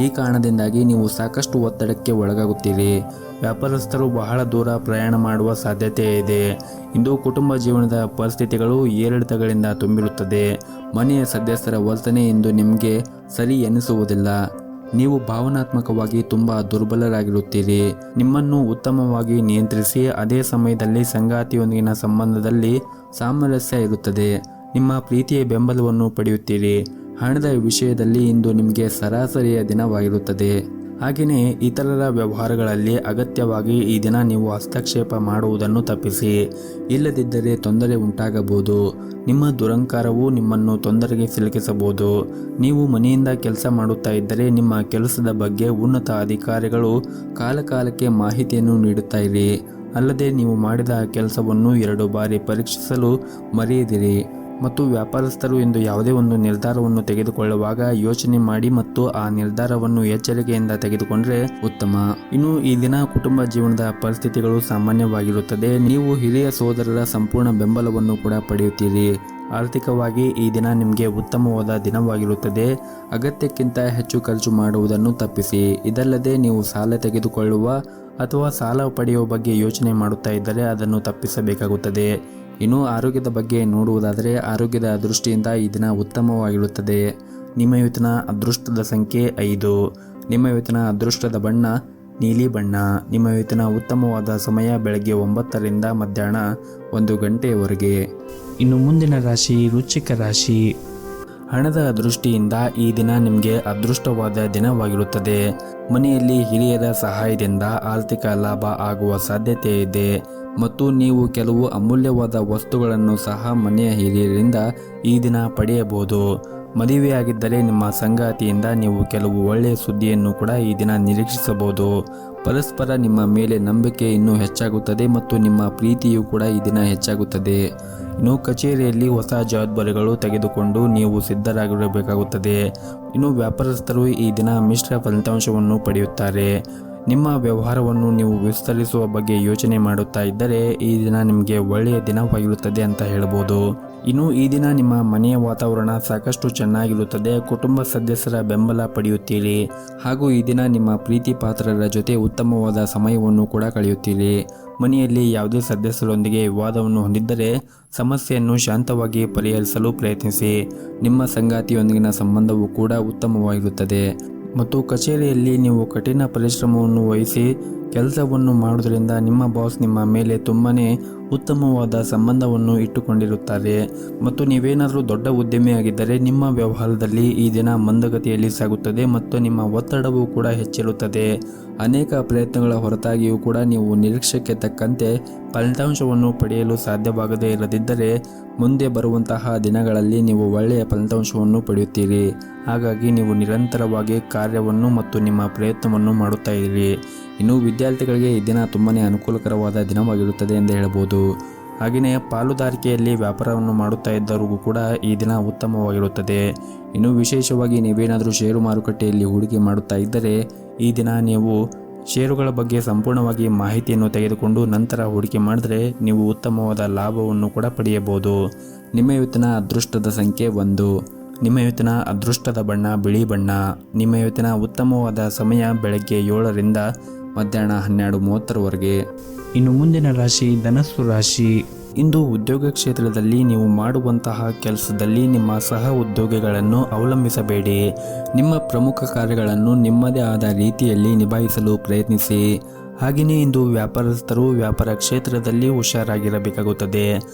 ಈ ಕಾರಣದಿಂದಾಗಿ ನೀವು ಸಾಕಷ್ಟು ಒತ್ತಡಕ್ಕೆ ಒಳಗಾಗುತ್ತೀರಿ. ವ್ಯಾಪಾರಸ್ಥರು ಬಹಳ ದೂರ ಪ್ರಯಾಣ ಮಾಡುವ ಸಾಧ್ಯತೆ ಇದೆ. ಇಂದು ಕುಟುಂಬ ಜೀವನದ ಪರಿಸ್ಥಿತಿಗಳು ಏರಿಳಿತಗಳಿಂದ ತುಂಬಿರುತ್ತದೆ. ಮನೆಯ ಸದಸ್ಯರ ವರ್ತನೆ ಇಂದು ನಿಮಗೆ ಸರಿ ಎನಿಸುವುದಿಲ್ಲ. ನೀವು ಭಾವನಾತ್ಮಕವಾಗಿ ತುಂಬ ದುರ್ಬಲರಾಗಿರುತ್ತೀರಿ. ನಿಮ್ಮನ್ನು ಉತ್ತಮವಾಗಿ ನಿಯಂತ್ರಿಸಿ ಅದೇ ಸಮಯದಲ್ಲಿ ಸಂಗಾತಿಯೊಂದಿಗಿನ ಸಂಬಂಧದಲ್ಲಿ ಸಾಮರಸ್ಯ ಇರುತ್ತದೆ. ನಿಮ್ಮ ಪ್ರೀತಿಯ ಬೆಂಬಲವನ್ನು ಪಡೆಯುತ್ತೀರಿ. ಹಣದ ವಿಷಯದಲ್ಲಿ ಇಂದು ನಿಮಗೆ ಸರಾಸರಿಯ ದಿನವಾಗಿರುತ್ತದೆ. ಹಾಗೆಯೇ ಇತರರ ವ್ಯವಹಾರಗಳಲ್ಲಿ ಅಗತ್ಯವಾಗಿ ಈ ದಿನ ನೀವು ಹಸ್ತಕ್ಷೇಪ ಮಾಡುವುದನ್ನು ತಪ್ಪಿಸಿ. ಇಲ್ಲದಿದ್ದರೆ ತೊಂದರೆ ಉಂಟಾಗಬಹುದು. ನಿಮ್ಮ ದುರಂಕಾರವು ನಿಮ್ಮನ್ನು ತೊಂದರೆಗೆ ಸಿಲುಕಿಸಬಹುದು. ನೀವು ಮನೆಯಿಂದ ಕೆಲಸ ಮಾಡುತ್ತಾ ಇದ್ದರೆ ನಿಮ್ಮ ಕೆಲಸದ ಬಗ್ಗೆ ಉನ್ನತ ಅಧಿಕಾರಿಗಳು ಕಾಲಕಾಲಕ್ಕೆ ಮಾಹಿತಿಯನ್ನು ನೀಡುತ್ತಾ ಇರಿ. ಅಲ್ಲದೆ ನೀವು ಮಾಡಿದ ಕೆಲಸವನ್ನು 2 ಬಾರಿ ಪರೀಕ್ಷಿಸಲು ಮರೆಯದಿರಿ. ಮತ್ತು ವ್ಯಾಪಾರಸ್ಥರು ಇಂದು ಯಾವುದೇ ಒಂದು ನಿರ್ಧಾರವನ್ನು ತೆಗೆದುಕೊಳ್ಳುವಾಗ ಯೋಚನೆ ಮಾಡಿ ಮತ್ತು ಆ ನಿರ್ಧಾರವನ್ನು ಎಚ್ಚರಿಕೆಯಿಂದ ತೆಗೆದುಕೊಂಡ್ರೆ ಉತ್ತಮ. ಇನ್ನು ಈ ದಿನ ಕುಟುಂಬ ಜೀವನದ ಪರಿಸ್ಥಿತಿಗಳು ಸಾಮಾನ್ಯವಾಗಿರುತ್ತದೆ. ನೀವು ಹಿರಿಯ ಸೋದರರ ಸಂಪೂರ್ಣ ಬೆಂಬಲವನ್ನು ಕೂಡ ಪಡೆಯುತ್ತೀರಿ. ಆರ್ಥಿಕವಾಗಿ ಈ ದಿನ ನಿಮಗೆ ಉತ್ತಮವಾದ ದಿನವಾಗಿರುತ್ತದೆ. ಅಗತ್ಯಕ್ಕಿಂತ ಹೆಚ್ಚು ಖರ್ಚು ಮಾಡುವುದನ್ನು ತಪ್ಪಿಸಿ. ಇದಲ್ಲದೆ ನೀವು ಸಾಲ ತೆಗೆದುಕೊಳ್ಳುವ ಅಥವಾ ಸಾಲ ಪಡೆಯುವ ಬಗ್ಗೆ ಯೋಚನೆ ಮಾಡುತ್ತಾ ಇದ್ದರೆ ಅದನ್ನು ತಪ್ಪಿಸಬೇಕಾಗುತ್ತದೆ. ಇನ್ನು ಆರೋಗ್ಯದ ಬಗ್ಗೆ ನೋಡುವುದಾದರೆ ಆರೋಗ್ಯದ ದೃಷ್ಟಿಯಿಂದ ಈ ದಿನ ಉತ್ತಮವಾಗಿರುತ್ತದೆ. ನಿಮ್ಮ ಇವತ್ತಿನ ಅದೃಷ್ಟದ ಸಂಖ್ಯೆ 5. ನಿಮ್ಮ ಇವತ್ತಿನ ಅದೃಷ್ಟದ ಬಣ್ಣ ನೀಲಿ ಬಣ್ಣ. ನಿಮ್ಮ ಇವತ್ತಿನ ಉತ್ತಮವಾದ ಸಮಯ ಬೆಳಗ್ಗೆ 9ರಿಂದ ಮಧ್ಯಾಹ್ನ 1 ಗಂಟೆಯವರೆಗೆ. ಇನ್ನು ಮುಂದಿನ ರಾಶಿ ವೃಶ್ಚಿಕ ರಾಶಿ. ಹಣದ ದೃಷ್ಟಿಯಿಂದ ಈ ದಿನ ನಿಮಗೆ ಅದೃಷ್ಟವಾದ ದಿನವಾಗಿರುತ್ತದೆ. ಮನೆಯಲ್ಲಿ ಹಿರಿಯರ ಸಹಾಯದಿಂದ ಆರ್ಥಿಕ ಲಾಭ ಆಗುವ ಸಾಧ್ಯತೆ ಇದೆ ಮತ್ತು ನೀವು ಕೆಲವು ಅಮೂಲ್ಯವಾದ ವಸ್ತುಗಳನ್ನು ಸಹ ಮನೆಯ ಹಿರಿಯರಿಂದ ಈ ದಿನ ಪಡೆಯಬಹುದು. ಮದುವೆಯಾಗಿದ್ದರೆ ನಿಮ್ಮ ಸಂಗಾತಿಯಿಂದ ನೀವು ಕೆಲವು ಒಳ್ಳೆಯ ಸುದ್ದಿಯನ್ನು ಕೂಡ ಈ ದಿನ ನಿರೀಕ್ಷಿಸಬಹುದು. ಪರಸ್ಪರ ನಿಮ್ಮ ಮೇಲೆ ನಂಬಿಕೆ ಇನ್ನೂ ಹೆಚ್ಚಾಗುತ್ತದೆ ಮತ್ತು ನಿಮ್ಮ ಪ್ರೀತಿಯೂ ಕೂಡ ಈ ದಿನ ಹೆಚ್ಚಾಗುತ್ತದೆ. ಇನ್ನು ಕಚೇರಿಯಲ್ಲಿ ಹೊಸ ಜವಾಬ್ದಾರಿಗಳು ತೆಗೆದುಕೊಂಡು ನೀವು ಸಿದ್ಧರಾಗಿರಬೇಕಾಗುತ್ತದೆ. ಇನ್ನು ವ್ಯಾಪಾರಸ್ಥರು ಈ ದಿನ ಮಿಶ್ರ ಫಲಿತಾಂಶವನ್ನು ಪಡೆಯುತ್ತಾರೆ. ನಿಮ್ಮ ವ್ಯವಹಾರವನ್ನು ನೀವು ವಿಸ್ತರಿಸುವ ಬಗ್ಗೆ ಯೋಚನೆ ಮಾಡುತ್ತಾ ಇದ್ದರೆ ಈ ದಿನ ನಿಮಗೆ ಒಳ್ಳೆಯ ದಿನವಾಗಿರುತ್ತದೆ ಅಂತ ಹೇಳ್ಬೋದು. ಇನ್ನು ಈ ದಿನ ನಿಮ್ಮ ಮನೆಯ ವಾತಾವರಣ ಸಾಕಷ್ಟು ಚೆನ್ನಾಗಿರುತ್ತದೆ. ಕುಟುಂಬ ಸದಸ್ಯರ ಬೆಂಬಲ ಪಡೆಯುತ್ತೀರಿ ಹಾಗೂ ಈ ದಿನ ನಿಮ್ಮ ಪ್ರೀತಿ ಪಾತ್ರರ ಜೊತೆ ಉತ್ತಮವಾದ ಸಮಯವನ್ನು ಕೂಡ ಕಳೆಯುತ್ತೀರಿ. ಮನೆಯಲ್ಲಿ ಯಾವುದೇ ಸದಸ್ಯರೊಂದಿಗೆ ವಿವಾದವನ್ನು ಹೊಂದಿದ್ದರೆ ಸಮಸ್ಯೆಯನ್ನು ಶಾಂತವಾಗಿ ಪರಿಹರಿಸಲು ಪ್ರಯತ್ನಿಸಿ. ನಿಮ್ಮ ಸಂಗಾತಿಯೊಂದಿಗಿನ ಸಂಬಂಧವು ಕೂಡ ಉತ್ತಮವಾಗಿರುತ್ತದೆ ಮತ್ತು ಕಚೇರಿಯಲ್ಲಿ ನೀವು ಕಠಿಣ ಪರಿಶ್ರಮವನ್ನು ವಹಿಸಿ ಕೆಲಸವನ್ನು ಮಾಡುವುದರಿಂದ ನಿಮ್ಮ ಬಾಸ್ ನಿಮ್ಮ ಮೇಲೆ ತುಂಬನೇ ಉತ್ತಮವಾದ ಸಂಬಂಧವನ್ನು ಇಟ್ಟುಕೊಂಡಿರುತ್ತಾರೆ ಮತ್ತು ನೀವೇನಾದರೂ ದೊಡ್ಡ ಉದ್ಯಮಿಯಾಗಿದ್ದರೆ ನಿಮ್ಮ ವ್ಯವಹಾರದಲ್ಲಿ ಈ ದಿನ ಮಂದಗತಿಯಲ್ಲಿ ಸಾಗುತ್ತದೆ ಮತ್ತು ನಿಮ್ಮ ಒತ್ತಡವೂ ಕೂಡ ಹೆಚ್ಚಿರುತ್ತದೆ. ಅನೇಕ ಪ್ರಯತ್ನಗಳ ಹೊರತಾಗಿಯೂ ಕೂಡ ನೀವು ನಿರೀಕ್ಷೆಗೆ ತಕ್ಕಂತೆ ಫಲಿತಾಂಶವನ್ನು ಪಡೆಯಲು ಸಾಧ್ಯವಾಗದೇ ಇರದಿದ್ದರೆ ಮುಂದೆ ಬರುವಂತಹ ದಿನಗಳಲ್ಲಿ ನೀವು ಒಳ್ಳೆಯ ಫಲಿತಾಂಶವನ್ನು ಪಡೆಯುತ್ತೀರಿ. ಹಾಗಾಗಿ ನೀವು ನಿರಂತರವಾಗಿ ಕಾರ್ಯವನ್ನು ಮತ್ತು ನಿಮ್ಮ ಪ್ರಯತ್ನವನ್ನು ಮಾಡುತ್ತಾ ಇರಿ. ಇನ್ನು ವಿದ್ಯಾರ್ಥಿಗಳಿಗೆ ಈ ದಿನ ತುಂಬಾ ಅನುಕೂಲಕರವಾದ ದಿನವಾಗಿರುತ್ತದೆ ಎಂದು ಹೇಳಬಹುದು. ಹಾಗೆಯೇ ಪಾಲುದಾರಿಕೆಯಲ್ಲಿ ವ್ಯಾಪಾರವನ್ನು ಮಾಡುತ್ತಾ ಇದ್ದವರಿಗೂ ಕೂಡ ಈ ದಿನ ಉತ್ತಮವಾಗಿರುತ್ತದೆ. ಇನ್ನು ವಿಶೇಷವಾಗಿ ನೀವೇನಾದರೂ ಷೇರು ಮಾರುಕಟ್ಟೆಯಲ್ಲಿ ಹೂಡಿಕೆ ಮಾಡುತ್ತಾ ಇದ್ದರೆ ಈ ದಿನ ನೀವು ಷೇರುಗಳ ಬಗ್ಗೆ ಸಂಪೂರ್ಣವಾಗಿ ಮಾಹಿತಿಯನ್ನು ತೆಗೆದುಕೊಂಡು ನಂತರ ಹೂಡಿಕೆ ಮಾಡಿದರೆ ನೀವು ಉತ್ತಮವಾದ ಲಾಭವನ್ನು ಕೂಡ ಪಡೆಯಬಹುದು. ನಿಮ್ಮ ಇವತ್ತಿನ ಅದೃಷ್ಟದ ಸಂಖ್ಯೆ 1. ನಿಮ್ಮ ಇವತ್ತಿನ ಅದೃಷ್ಟದ ಬಣ್ಣ ಬಿಳಿ ಬಣ್ಣ. ನಿಮ್ಮ ಇವತ್ತಿನ ಉತ್ತಮವಾದ ಸಮಯ ಬೆಳಗ್ಗೆ 7ರಿಂದ ಮಧ್ಯಾಹ್ನ 12:30ರವರೆಗೆ. ಇನ್ನು ಮುಂದಿನ ರಾಶಿ ಧನಸ್ಸು ರಾಶಿ. ಇಂದು ಉದ್ಯೋಗ ಕ್ಷೇತ್ರದಲ್ಲಿ ನೀವು ಮಾಡುವಂತಹ ಕೆಲಸದಲ್ಲಿ ನಿಮ್ಮ ಸಹ ಉದ್ಯೋಗಿಗಳನ್ನು ಅವಲಂಬಿಸಬೇಡಿ. ನಿಮ್ಮ ಪ್ರಮುಖ ಕಾರ್ಯಗಳನ್ನು ನಿಮ್ಮದೇ ಆದ ರೀತಿಯಲ್ಲಿ ನಿಭಾಯಿಸಲು ಪ್ರಯತ್ನಿಸಿ. ಹಾಗೆಯೇ ಇಂದು ವ್ಯಾಪಾರಸ್ಥರು ವ್ಯಾಪಾರ ಕ್ಷೇತ್ರದಲ್ಲಿ ಹುಷಾರಾಗಿರಬೇಕಾಗುತ್ತದೆ.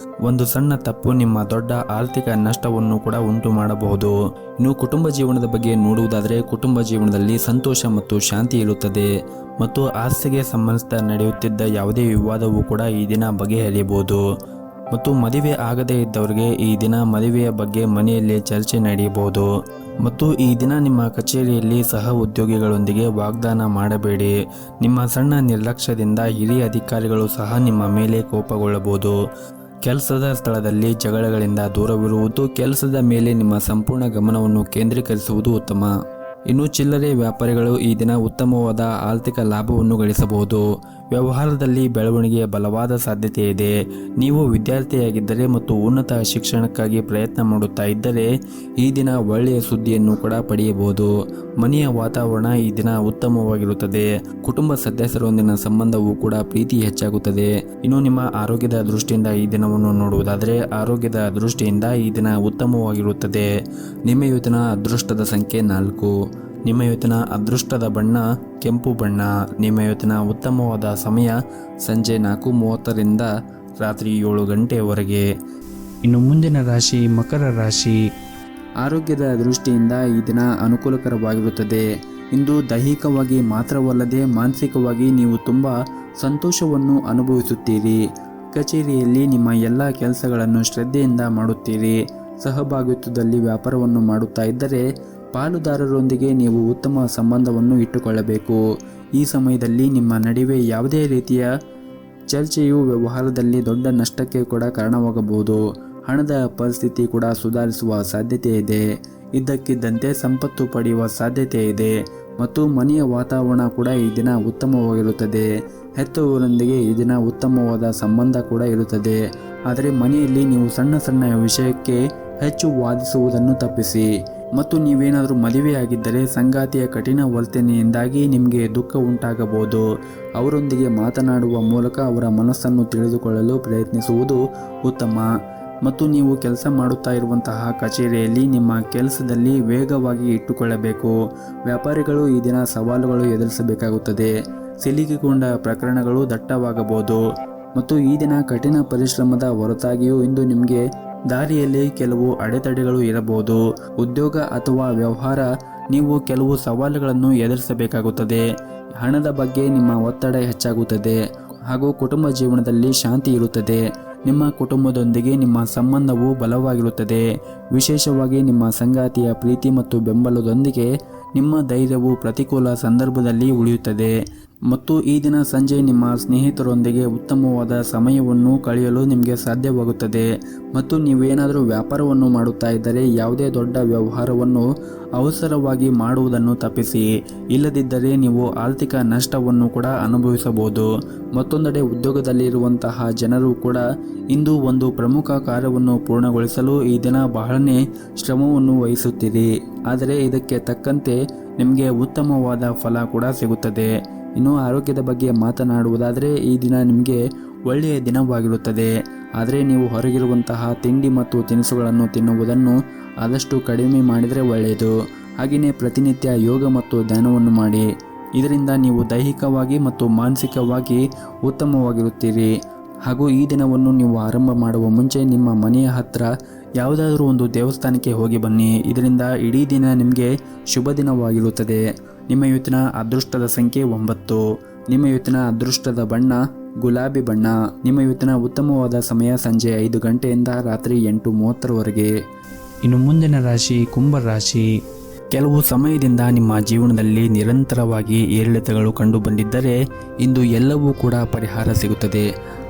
ಒಂದು ಸಣ್ಣ ತಪ್ಪು ನಿಮ್ಮ ದೊಡ್ಡ ಆರ್ಥಿಕ ನಷ್ಟವನ್ನು ಕೂಡ ಉಂಟು ಮಾಡಬಹುದು. ಇನ್ನು ಕುಟುಂಬ ಜೀವನದ ಬಗ್ಗೆ ನೋಡುವುದಾದರೆ ಕುಟುಂಬ ಜೀವನದಲ್ಲಿ ಸಂತೋಷ ಮತ್ತು ಶಾಂತಿ ಇರುತ್ತದೆ ಮತ್ತು ಆಸ್ತಿಗೆ ಸಂಬಂಧಿಸಿದ ನಡೆಯುತ್ತಿದ್ದ ಯಾವುದೇ ವಿವಾದವೂ ಕೂಡ ಈ ದಿನ ಬಗೆಹರಿಯಬಹುದು. ಮತ್ತು ಮದುವೆ ಆಗದೇ ಇದ್ದವರಿಗೆ ಈ ದಿನ ಮದುವೆಯ ಬಗ್ಗೆ ಮನೆಯಲ್ಲಿ ಚರ್ಚೆ ನಡೆಯಬಹುದು. ಮತ್ತು ಈ ದಿನ ನಿಮ್ಮ ಕಚೇರಿಯಲ್ಲಿ ಸಹ ಉದ್ಯೋಗಿಗಳೊಂದಿಗೆ ವಾಗ್ದಾನ ಮಾಡಬೇಡಿ. ನಿಮ್ಮ ಸಣ್ಣ ನಿರ್ಲಕ್ಷ್ಯದಿಂದ ಹಿರಿಯ ಅಧಿಕಾರಿಗಳು ಸಹ ನಿಮ್ಮ ಮೇಲೆ ಕೋಪಗೊಳ್ಳಬಹುದು. ಕೆಲಸದ ಸ್ಥಳದಲ್ಲಿ ಜಗಳಗಳಿಂದ ದೂರವಿರುವುದು, ಕೆಲಸದ ಮೇಲೆ ನಿಮ್ಮ ಸಂಪೂರ್ಣ ಗಮನವನ್ನು ಕೇಂದ್ರೀಕರಿಸುವುದು ಉತ್ತಮ. ಇನ್ನು ಚಿಲ್ಲರೆ ವ್ಯಾಪಾರಿಗಳು ಈ ದಿನ ಉತ್ತಮವಾದ ಆರ್ಥಿಕ ಲಾಭವನ್ನು ಗಳಿಸಬಹುದು. ವ್ಯವಹಾರದಲ್ಲಿ ಬೆಳವಣಿಗೆಯ ಬಲವಾದ ಸಾಧ್ಯತೆ ಇದೆ. ನೀವು ವಿದ್ಯಾರ್ಥಿಯಾಗಿದ್ದರೆ ಮತ್ತು ಉನ್ನತ ಶಿಕ್ಷಣಕ್ಕಾಗಿ ಪ್ರಯತ್ನ ಮಾಡುತ್ತಾ ಇದ್ದರೆ ಈ ದಿನ ಒಳ್ಳೆಯ ಸುದ್ದಿಯನ್ನು ಕೂಡ ಪಡೆಯಬಹುದು. ಮನೆಯ ವಾತಾವರಣ ಈ ದಿನ ಉತ್ತಮವಾಗಿರುತ್ತದೆ. ಕುಟುಂಬ ಸದಸ್ಯರೊಂದಿಗಿನ ಸಂಬಂಧವೂ ಕೂಡ ಪ್ರೀತಿ ಹೆಚ್ಚಾಗುತ್ತದೆ. ಇನ್ನು ನಿಮ್ಮ ಆರೋಗ್ಯದ ದೃಷ್ಟಿಯಿಂದ ಈ ದಿನವನ್ನು ನೋಡುವುದಾದರೆ ಆರೋಗ್ಯದ ದೃಷ್ಟಿಯಿಂದ ಈ ದಿನ ಉತ್ತಮವಾಗಿರುತ್ತದೆ. ನಿಮ್ಮ ಇವತ್ತಿನ ಅದೃಷ್ಟದ ಸಂಖ್ಯೆ 4. ನಿಮ್ಮ ಇವತ್ತಿನ ಅದೃಷ್ಟದ ಬಣ್ಣ ಕೆಂಪು ಬಣ್ಣ. ನಿಮ್ಮ ಇವತ್ತಿನ ಉತ್ತಮವಾದ ಸಮಯ ಸಂಜೆ 4:30ರಿಂದ ರಾತ್ರಿ 7 ಗಂಟೆಯವರೆಗೆ. ಇನ್ನು ಮುಂದಿನ ರಾಶಿ ಮಕರ ರಾಶಿ. ಆರೋಗ್ಯದ ದೃಷ್ಟಿಯಿಂದ ಈ ದಿನ ಅನುಕೂಲಕರವಾಗಿರುತ್ತದೆ. ಇಂದು ದೈಹಿಕವಾಗಿ ಮಾತ್ರವಲ್ಲದೆ ಮಾನಸಿಕವಾಗಿ ನೀವು ತುಂಬ ಸಂತೋಷವನ್ನು ಅನುಭವಿಸುತ್ತೀರಿ. ಕಚೇರಿಯಲ್ಲಿ ನಿಮ್ಮ ಎಲ್ಲ ಕೆಲಸಗಳನ್ನು ಶ್ರದ್ಧೆಯಿಂದ ಮಾಡುತ್ತೀರಿ. ಸಹಭಾಗಿತ್ವದಲ್ಲಿ ವ್ಯಾಪಾರವನ್ನು ಮಾಡುತ್ತಾ ಇದ್ದರೆ ಪಾಲುದಾರರೊಂದಿಗೆ ನೀವು ಉತ್ತಮ ಸಂಬಂಧವನ್ನು ಇಟ್ಟುಕೊಳ್ಳಬೇಕು. ಈ ಸಮಯದಲ್ಲಿ ನಿಮ್ಮ ನಡುವೆ ಯಾವುದೇ ರೀತಿಯ ಚರ್ಚೆಯು ವ್ಯವಹಾರದಲ್ಲಿ ದೊಡ್ಡ ನಷ್ಟಕ್ಕೆ ಕೂಡ ಕಾರಣವಾಗಬಹುದು. ಹಣದ ಪರಿಸ್ಥಿತಿ ಕೂಡ ಸುಧಾರಿಸುವ ಸಾಧ್ಯತೆ ಇದೆ. ಇದ್ದಕ್ಕಿದ್ದಂತೆ ಸಂಪತ್ತು ಪಡೆಯುವ ಸಾಧ್ಯತೆ ಇದೆ ಮತ್ತು ಮನೆಯ ವಾತಾವರಣ ಕೂಡ ಈ ದಿನ ಉತ್ತಮವಾಗಿರುತ್ತದೆ. ಹೆತ್ತವರೊಂದಿಗೆ ಈ ದಿನ ಉತ್ತಮವಾದ ಸಂಬಂಧ ಕೂಡ ಇರುತ್ತದೆ. ಆದರೆ ಮನೆಯಲ್ಲಿ ನೀವು ಸಣ್ಣ ಸಣ್ಣ ವಿಷಯಕ್ಕೆ ಹೆಚ್ಚು ವಾದಿಸುವುದನ್ನು ತಪ್ಪಿಸಿ. ಮತ್ತು ನೀವೇನಾದರೂ ಮದುವೆಯಾಗಿದ್ದರೆ ಸಂಗಾತಿಯ ಕಠಿಣ ವರ್ತನೆಯಿಂದಾಗಿ ನಿಮಗೆ ದುಃಖ ಉಂಟಾಗಬಹುದು. ಅವರೊಂದಿಗೆ ಮಾತನಾಡುವ ಮೂಲಕ ಅವರ ಮನಸ್ಸನ್ನು ತಿಳಿದುಕೊಳ್ಳಲು ಪ್ರಯತ್ನಿಸುವುದು ಉತ್ತಮ. ಮತ್ತು ನೀವು ಕೆಲಸ ಮಾಡುತ್ತಾ ಇರುವಂತಹ ಕಚೇರಿಯಲ್ಲಿ ನಿಮ್ಮ ಕೆಲಸದಲ್ಲಿ ವೇಗವಾಗಿ ಇಟ್ಟುಕೊಳ್ಳಬೇಕು. ವ್ಯಾಪಾರಿಗಳು ಈ ದಿನ ಸವಾಲುಗಳು ಎದುರಿಸಬೇಕಾಗುತ್ತದೆ. ಸಿಲುಕಿಕೊಂಡ ಪ್ರಕರಣಗಳು ದಟ್ಟವಾಗಬಹುದು ಮತ್ತು ಈ ದಿನ ಕಠಿಣ ಪರಿಶ್ರಮದ ಹೊರತಾಗಿಯೂ ಇಂದು ನಿಮಗೆ ದಾರಿಯಲ್ಲಿ ಕೆಲವು ಅಡೆತಡೆಗಳು ಇರಬಹುದು. ಉದ್ಯೋಗ ಅಥವಾ ವ್ಯವಹಾರ ನೀವು ಕೆಲವು ಸವಾಲುಗಳನ್ನು ಎದುರಿಸಬೇಕಾಗುತ್ತದೆ. ಹಣದ ಬಗ್ಗೆ ನಿಮ್ಮ ಒತ್ತಡ ಹೆಚ್ಚಾಗುತ್ತದೆ ಹಾಗೂ ಕುಟುಂಬ ಜೀವನದಲ್ಲಿ ಶಾಂತಿ ಇರುತ್ತದೆ. ನಿಮ್ಮ ಕುಟುಂಬದೊಂದಿಗೆ ನಿಮ್ಮ ಸಂಬಂಧವು ಬಲವಾಗಿರುತ್ತದೆ. ವಿಶೇಷವಾಗಿ ನಿಮ್ಮ ಸಂಗಾತಿಯ ಪ್ರೀತಿ ಮತ್ತು ಬೆಂಬಲದೊಂದಿಗೆ ನಿಮ್ಮ ಧೈರ್ಯವು ಪ್ರತಿಕೂಲ ಸಂದರ್ಭದಲ್ಲಿ ಉಳಿಯುತ್ತದೆ. ಮತ್ತು ಈ ದಿನ ಸಂಜೆ ನಿಮ್ಮ ಸ್ನೇಹಿತರೊಂದಿಗೆ ಉತ್ತಮವಾದ ಸಮಯವನ್ನು ಕಳೆಯಲು ನಿಮಗೆ ಸಾಧ್ಯವಾಗುತ್ತದೆ. ಮತ್ತು ನೀವೇನಾದರೂ ವ್ಯಾಪಾರವನ್ನು ಮಾಡುತ್ತಾ ಇದ್ದರೆ ಯಾವುದೇ ದೊಡ್ಡ ವ್ಯವಹಾರವನ್ನು ಅವಸರವಾಗಿ ಮಾಡುವುದನ್ನು ತಪ್ಪಿಸಿ. ಇಲ್ಲದಿದ್ದರೆ ನೀವು ಆರ್ಥಿಕ ನಷ್ಟವನ್ನು ಕೂಡ ಅನುಭವಿಸಬಹುದು. ಮತ್ತೊಂದೆಡೆ ಉದ್ಯೋಗದಲ್ಲಿರುವಂತಹ ಜನರು ಕೂಡ ಇಂದು ಒಂದು ಪ್ರಮುಖ ಕಾರ್ಯವನ್ನು ಪೂರ್ಣಗೊಳಿಸಲು ಈ ದಿನ ಬಹಳನೇ ಶ್ರಮವನ್ನು ವಹಿಸುತ್ತೀರಿ. ಆದರೆ ಇದಕ್ಕೆ ತಕ್ಕಂತೆ ನಿಮಗೆ ಉತ್ತಮವಾದ ಫಲ ಕೂಡ ಸಿಗುತ್ತದೆ. ಇನ್ನು ಆರೋಗ್ಯದ ಬಗ್ಗೆ ಮಾತನಾಡುವುದಾದರೆ ಈ ದಿನ ನಿಮಗೆ ಒಳ್ಳೆಯ ದಿನವಾಗಿರುತ್ತದೆ. ಆದರೆ ನೀವು ಹೊರಗಿರುವಂತಹ ತಿಂಡಿ ಮತ್ತು ತಿನಿಸುಗಳನ್ನು ತಿನ್ನುವುದನ್ನು ಆದಷ್ಟು ಕಡಿಮೆ ಮಾಡಿದರೆ ಒಳ್ಳೆಯದು. ಹಾಗೆಯೇ ಪ್ರತಿನಿತ್ಯ ಯೋಗ ಮತ್ತು ಧ್ಯಾನವನ್ನು ಮಾಡಿ. ಇದರಿಂದ ನೀವು ದೈಹಿಕವಾಗಿ ಮತ್ತು ಮಾನಸಿಕವಾಗಿ ಉತ್ತಮವಾಗಿರುತ್ತೀರಿ. ಹಾಗೂ ಈ ದಿನವನ್ನು ನೀವು ಆರಂಭ ಮಾಡುವ ಮುಂಚೆ ನಿಮ್ಮ ಮನೆಯ ಹತ್ತಿರ ಯಾವುದಾದ್ರೂ ಒಂದು ದೇವಸ್ಥಾನಕ್ಕೆ ಹೋಗಿ ಬನ್ನಿ. ಇದರಿಂದ ಇಡೀ ದಿನ ನಿಮಗೆ ಶುಭ ದಿನವಾಗಿರುತ್ತದೆ. ನಿಮ್ಮ ಇವತ್ತಿನ ಅದೃಷ್ಟದ ಸಂಖ್ಯೆ 9. ನಿಮ್ಮ ಇವತ್ತಿನ ಅದೃಷ್ಟದ ಬಣ್ಣ ಗುಲಾಬಿ ಬಣ್ಣ. ನಿಮ್ಮ ಇವತ್ತಿನ ಉತ್ತಮವಾದ ಸಮಯ ಸಂಜೆ 5 ಗಂಟೆಯಿಂದ ರಾತ್ರಿ 8:30ರವರೆಗೆ. ಇನ್ನು ಮುಂದಿನ ರಾಶಿ ಕುಂಭ ರಾಶಿ. ಕೆಲವು ಸಮಯದಿಂದ ನಿಮ್ಮ ಜೀವನದಲ್ಲಿ ನಿರಂತರವಾಗಿ ಏರಿಳಿತಗಳು ಕಂಡು ಬಂದಿದ್ದರೆ ಇಂದು ಎಲ್ಲವೂ ಕೂಡ ಪರಿಹಾರ ಸಿಗುತ್ತದೆ.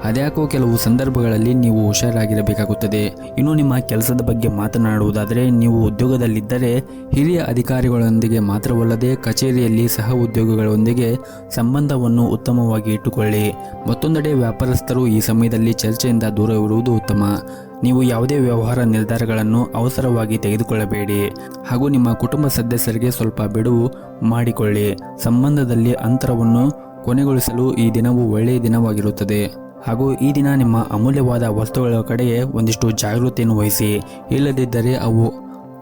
ಅದ್ಯಾಕೋ ಕೆಲವು ಸಂದರ್ಭಗಳಲ್ಲಿ ನೀವು ಹುಷಾರಾಗಿರಬೇಕಾಗುತ್ತದೆ. ಇನ್ನು ನಿಮ್ಮ ಕೆಲಸದ ಬಗ್ಗೆ ಮಾತನಾಡುವುದಾದರೆ ನೀವು ಉದ್ಯೋಗದಲ್ಲಿದ್ದರೆ ಹಿರಿಯ ಅಧಿಕಾರಿಗಳೊಂದಿಗೆ ಮಾತ್ರವಲ್ಲದೆ ಕಚೇರಿಯಲ್ಲಿ ಸಹ ಉದ್ಯೋಗಿಗಳೊಂದಿಗೆ ಸಂಬಂಧವನ್ನು ಉತ್ತಮವಾಗಿ ಇಟ್ಟುಕೊಳ್ಳಿ. ಮತ್ತೊಂದೆಡೆ ವ್ಯಾಪಾರಸ್ಥರು ಈ ಸಮಯದಲ್ಲಿ ಚರ್ಚೆಯಿಂದ ದೂರವಿರುವುದು ಉತ್ತಮ. ನೀವು ಯಾವುದೇ ವ್ಯವಹಾರ ನಿರ್ಧಾರಗಳನ್ನು ಅವಸರವಾಗಿ ತೆಗೆದುಕೊಳ್ಳಬೇಡಿ. ಹಾಗೂ ನಿಮ್ಮ ಕುಟುಂಬ ಸದಸ್ಯರಿಗೆ ಸ್ವಲ್ಪ ಬಿಡುವು ಮಾಡಿಕೊಳ್ಳಿ. ಸಂಬಂಧದಲ್ಲಿ ಅಂತರವನ್ನು ಕೊನೆಗೊಳಿಸಲು ಈ ದಿನವು ಒಳ್ಳೆಯ ದಿನವಾಗಿರುತ್ತದೆ. ಹಾಗೂ ಈ ದಿನ ನಿಮ್ಮ ಅಮೂಲ್ಯವಾದ ವಸ್ತುಗಳ ಕಡೆಗೆ ಒಂದಿಷ್ಟು ಜಾಗೃತಿಯನ್ನು ವಹಿಸಿ. ಇಲ್ಲದಿದ್ದರೆ ಅವು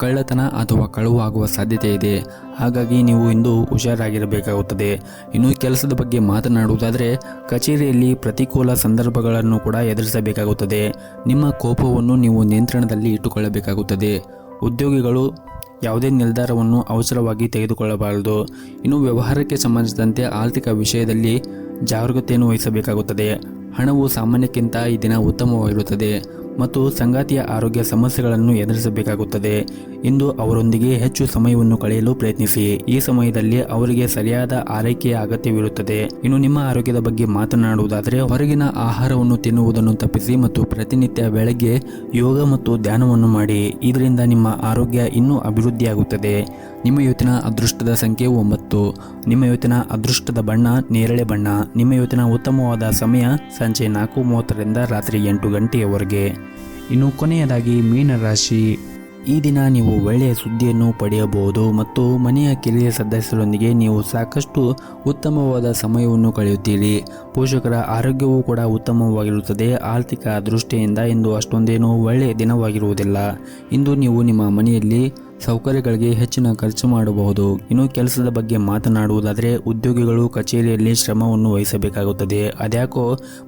ಕಳ್ಳತನ ಅಥವಾ ಕಳುವು ಆಗುವ ಸಾಧ್ಯತೆ ಇದೆ. ಹಾಗಾಗಿ ನೀವು ಇಂದು ಹುಷಾರಾಗಿರಬೇಕಾಗುತ್ತದೆ. ಇನ್ನು ಕೆಲಸದ ಬಗ್ಗೆ ಮಾತನಾಡುವುದಾದರೆ ಕಚೇರಿಯಲ್ಲಿ ಪ್ರತಿಕೂಲ ಸಂದರ್ಭಗಳನ್ನು ಕೂಡ ಎದುರಿಸಬೇಕಾಗುತ್ತದೆ. ನಿಮ್ಮ ಕೋಪವನ್ನು ನೀವು ನಿಯಂತ್ರಣದಲ್ಲಿ ಇಟ್ಟುಕೊಳ್ಳಬೇಕಾಗುತ್ತದೆ. ಉದ್ಯೋಗಿಗಳು ಯಾವುದೇ ನಿರ್ಧಾರವನ್ನು ಅವಸರವಾಗಿ ತೆಗೆದುಕೊಳ್ಳಬಾರದು. ಇನ್ನು ವ್ಯವಹಾರಕ್ಕೆ ಸಂಬಂಧಿಸಿದಂತೆ ಆರ್ಥಿಕ ವಿಷಯದಲ್ಲಿ ಜಾಗರೂಕತೆಯನ್ನು ವಹಿಸಬೇಕಾಗುತ್ತದೆ. ಹಣವು ಸಾಮಾನ್ಯಕ್ಕಿಂತ ಈ ದಿನ ಉತ್ತಮವಾಗಿರುತ್ತದೆ. ಮತ್ತು ಸಂಗಾತಿಯ ಆರೋಗ್ಯ ಸಮಸ್ಯೆಗಳನ್ನು ಎದುರಿಸಬೇಕಾಗುತ್ತದೆ. ಇಂದು ಅವರೊಂದಿಗೆ ಹೆಚ್ಚು ಸಮಯವನ್ನು ಕಳೆಯಲು ಪ್ರಯತ್ನಿಸಿ. ಈ ಸಮಯದಲ್ಲಿ ಅವರಿಗೆ ಸರಿಯಾದ ಆರೈಕೆಯ ಅಗತ್ಯವಿರುತ್ತದೆ. ಇನ್ನು ನಿಮ್ಮ ಆರೋಗ್ಯದ ಬಗ್ಗೆ ಮಾತನಾಡುವುದಾದರೆ ಹೊರಗಿನ ಆಹಾರವನ್ನು ತಿನ್ನುವುದನ್ನು ತಪ್ಪಿಸಿ ಮತ್ತು ಪ್ರತಿನಿತ್ಯ ಬೆಳಗ್ಗೆ ಯೋಗ ಮತ್ತು ಧ್ಯಾನವನ್ನು ಮಾಡಿ. ಇದರಿಂದ ನಿಮ್ಮ ಆರೋಗ್ಯ ಇನ್ನೂ ಅಭಿವೃದ್ಧಿಯಾಗುತ್ತದೆ. ನಿಮ್ಮ ಇವತ್ತಿನ ಅದೃಷ್ಟದ ಸಂಖ್ಯೆ 9. ನಿಮ್ಮ ಇವತ್ತಿನ ಅದೃಷ್ಟದ ಬಣ್ಣ ನೇರಳೆ ಬಣ್ಣ. ನಿಮ್ಮ ಇವತ್ತಿನ ಉತ್ತಮವಾದ ಸಮಯ ಸಂಜೆ 4:30ರಿಂದ ರಾತ್ರಿ 8 ಗಂಟೆಯವರೆಗೆ. ಇನ್ನು ಕೊನೆಯದಾಗಿ ಮೀನರಾಶಿ. ಈ ದಿನ ನೀವು ಒಳ್ಳೆಯ ಸುದ್ದಿಯನ್ನು ಪಡೆಯಬಹುದು ಮತ್ತು ಮನೆಯ ಕಿರಿಯ ಸದಸ್ಯರೊಂದಿಗೆ ನೀವು ಸಾಕಷ್ಟು ಉತ್ತಮವಾದ ಸಮಯವನ್ನು ಕಳೆಯುತ್ತೀರಿ. ಪೋಷಕರ ಆರೋಗ್ಯವೂ ಕೂಡ ಉತ್ತಮವಾಗಿರುತ್ತದೆ. ಆರ್ಥಿಕ ದೃಷ್ಟಿಯಿಂದ ಇಂದು ಅಷ್ಟೊಂದೇನೂ ಒಳ್ಳೆಯ ದಿನವಾಗಿರುವುದಿಲ್ಲ. ಇಂದು ನೀವು ನಿಮ್ಮ ಮನೆಯಲ್ಲಿ ಸೌಕರ್ಯಗಳಿಗೆ ಹೆಚ್ಚಿನ ಖರ್ಚು ಮಾಡಬಹುದು. ಇನ್ನು ಕೆಲಸದ ಬಗ್ಗೆ ಮಾತನಾಡುವುದಾದರೆ ಉದ್ಯೋಗಿಗಳು ಕಚೇರಿಯಲ್ಲಿ ಶ್ರಮವನ್ನು ವಹಿಸಬೇಕಾಗುತ್ತದೆ. ಅದ್ಯಾಕೋ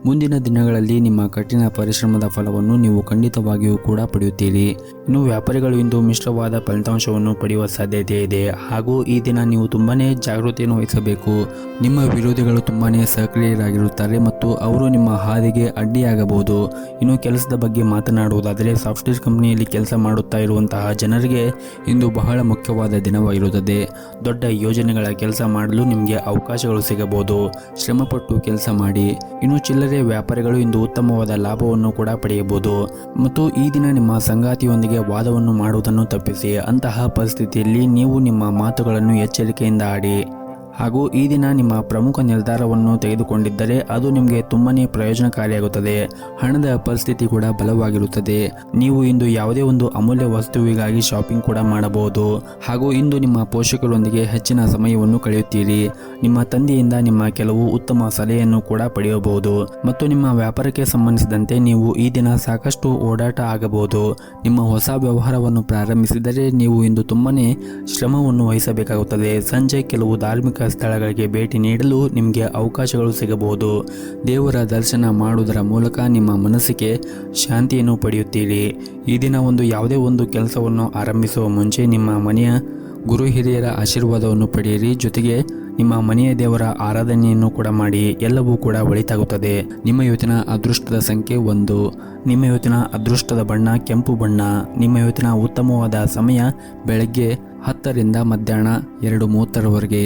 ಮುಂದಿನ ದಿನಗಳಲ್ಲಿ ನಿಮ್ಮ ಕಠಿಣ ಪರಿಶ್ರಮದ ಫಲವನ್ನು ನೀವು ಖಂಡಿತವಾಗಿಯೂ ಕೂಡ ಪಡೆಯುತ್ತೀರಿ. ಇನ್ನು ವ್ಯಾಪಾರಿಗಳು ಇಂದು ಮಿಶ್ರವಾದ ಫಲಿತಾಂಶವನ್ನು ಪಡೆಯುವ ಸಾಧ್ಯತೆ ಇದೆ. ಹಾಗೂ ಈ ದಿನ ನೀವು ತುಂಬಾನೇ ಜಾಗೃತಿಯನ್ನು ವಹಿಸಬೇಕು. ನಿಮ್ಮ ವಿರೋಧಿಗಳು ತುಂಬಾನೇ ಸಕ್ರಿಯರಾಗಿರುತ್ತಾರೆ ಮತ್ತು ಅವರು ನಿಮ್ಮ ಹಾದಿಗೆ ಅಡ್ಡಿಯಾಗಬಹುದು. ಇನ್ನು ಕೆಲಸದ ಬಗ್ಗೆ ಮಾತನಾಡುವುದಾದರೆ ಸಾಫ್ಟ್ವೇರ್ ಕಂಪನಿಯಲ್ಲಿ ಕೆಲಸ ಮಾಡುತ್ತಾ ಇರುವಂತಹ ಜನರಿಗೆ ಇಂದು ಬಹಳ ಮುಖ್ಯವಾದ ದಿನವಾಗಿರುತ್ತದೆ. ದೊಡ್ಡ ಯೋಜನೆಗಳ ಕೆಲಸ ಮಾಡಲು ನಿಮಗೆ ಅವಕಾಶಗಳು ಸಿಗಬಹುದು. ಶ್ರಮಪಟ್ಟು ಕೆಲಸ ಮಾಡಿ. ಇನ್ನು ಚಿಲ್ಲರೆ ವ್ಯಾಪಾರಿಗಳು ಇಂದು ಉತ್ತಮವಾದ ಲಾಭವನ್ನು ಕೂಡ ಪಡೆಯಬಹುದು. ಮತ್ತು ಈ ದಿನ ನಿಮ್ಮ ಸಂಗಾತಿಯೊಂದಿಗೆ ವಾದವನ್ನು ಮಾಡುವುದನ್ನು ತಪ್ಪಿಸಿ. ಅಂತಹ ಪರಿಸ್ಥಿತಿಯಲ್ಲಿ ನೀವು ನಿಮ್ಮ ಮಾತುಗಳನ್ನು ಎಚ್ಚರಿಕೆಯಿಂದ ಆಡಿ. ಹಾಗೂ ಈ ದಿನ ನಿಮ್ಮ ಪ್ರಮುಖ ನಿರ್ಧಾರವನ್ನು ತೆಗೆದುಕೊಂಡಿದ್ದರೆ ಅದು ನಿಮಗೆ ತುಂಬಾನೇ ಪ್ರಯೋಜನಕಾರಿಯಾಗುತ್ತದೆ. ಹಣದ ಪರಿಸ್ಥಿತಿ ಕೂಡ ಬಲವಾಗಿರುತ್ತದೆ. ನೀವು ಇಂದು ಯಾವುದೇ ಒಂದು ಅಮೂಲ್ಯ ವಸ್ತುವಿಗಾಗಿ ಶಾಪಿಂಗ್ ಕೂಡ ಮಾಡಬಹುದು. ಹಾಗೂ ಇಂದು ನಿಮ್ಮ ಪೋಷಕರೊಂದಿಗೆ ಹೆಚ್ಚಿನ ಸಮಯವನ್ನು ಕಳೆಯುತ್ತೀರಿ. ನಿಮ್ಮ ತಂದೆಯಿಂದ ನಿಮ್ಮ ಕೆಲವು ಉತ್ತಮ ಸಲಹೆಯನ್ನು ಕೂಡ ಪಡೆಯಬಹುದು. ಮತ್ತು ನಿಮ್ಮ ವ್ಯಾಪಾರಕ್ಕೆ ಸಂಬಂಧಿಸಿದಂತೆ ನೀವು ಈ ದಿನ ಸಾಕಷ್ಟು ಓಡಾಟ ಆಗಬಹುದು. ನಿಮ್ಮ ಹೊಸ ವ್ಯವಹಾರವನ್ನು ಪ್ರಾರಂಭಿಸಿದರೆ ನೀವು ಇಂದು ತುಂಬಾನೇ ಶ್ರಮವನ್ನು ವಹಿಸಬೇಕಾಗುತ್ತದೆ. ಸಂಜೆ ಕೆಲವು ಧಾರ್ಮಿಕ ಸ್ಥಳಗಳಿಗೆ ಭೇಟಿ ನೀಡಲು ನಿಮಗೆ ಅವಕಾಶಗಳು ಸಿಗಬಹುದು. ದೇವರ ದರ್ಶನ ಮಾಡುವುದರ ಮೂಲಕ ನಿಮ್ಮ ಮನಸ್ಸಿಗೆ ಶಾಂತಿಯನ್ನು ಪಡೆಯುತ್ತೀರಿ. ಈ ದಿನ ಯಾವುದೇ ಒಂದು ಕೆಲಸವನ್ನು ಆರಂಭಿಸುವ ಮುಂಚೆ ನಿಮ್ಮ ಮನೆಯ ಗುರು ಹಿರಿಯರ ಆಶೀರ್ವಾದವನ್ನು ಪಡೆಯಿರಿ. ಜೊತೆಗೆ ನಿಮ್ಮ ಮನೆಯ ದೇವರ ಆರಾಧನೆಯನ್ನು ಕೂಡ ಮಾಡಿ. ಎಲ್ಲವೂ ಕೂಡ ಒಳಿತಾಗುತ್ತದೆ. ನಿಮ್ಮ ಇವತ್ತಿನ ಅದೃಷ್ಟದ ಸಂಖ್ಯೆ 1. ನಿಮ್ಮ ಇವತ್ತಿನ ಅದೃಷ್ಟದ ಬಣ್ಣ ಕೆಂಪು ಬಣ್ಣ. ನಿಮ್ಮ ಇವತ್ತಿನ ಉತ್ತಮವಾದ ಸಮಯ ಬೆಳಗ್ಗೆ 10 ರಿಂದ ಮಧ್ಯಾಹ್ನ 2:30ರವರೆಗೆ.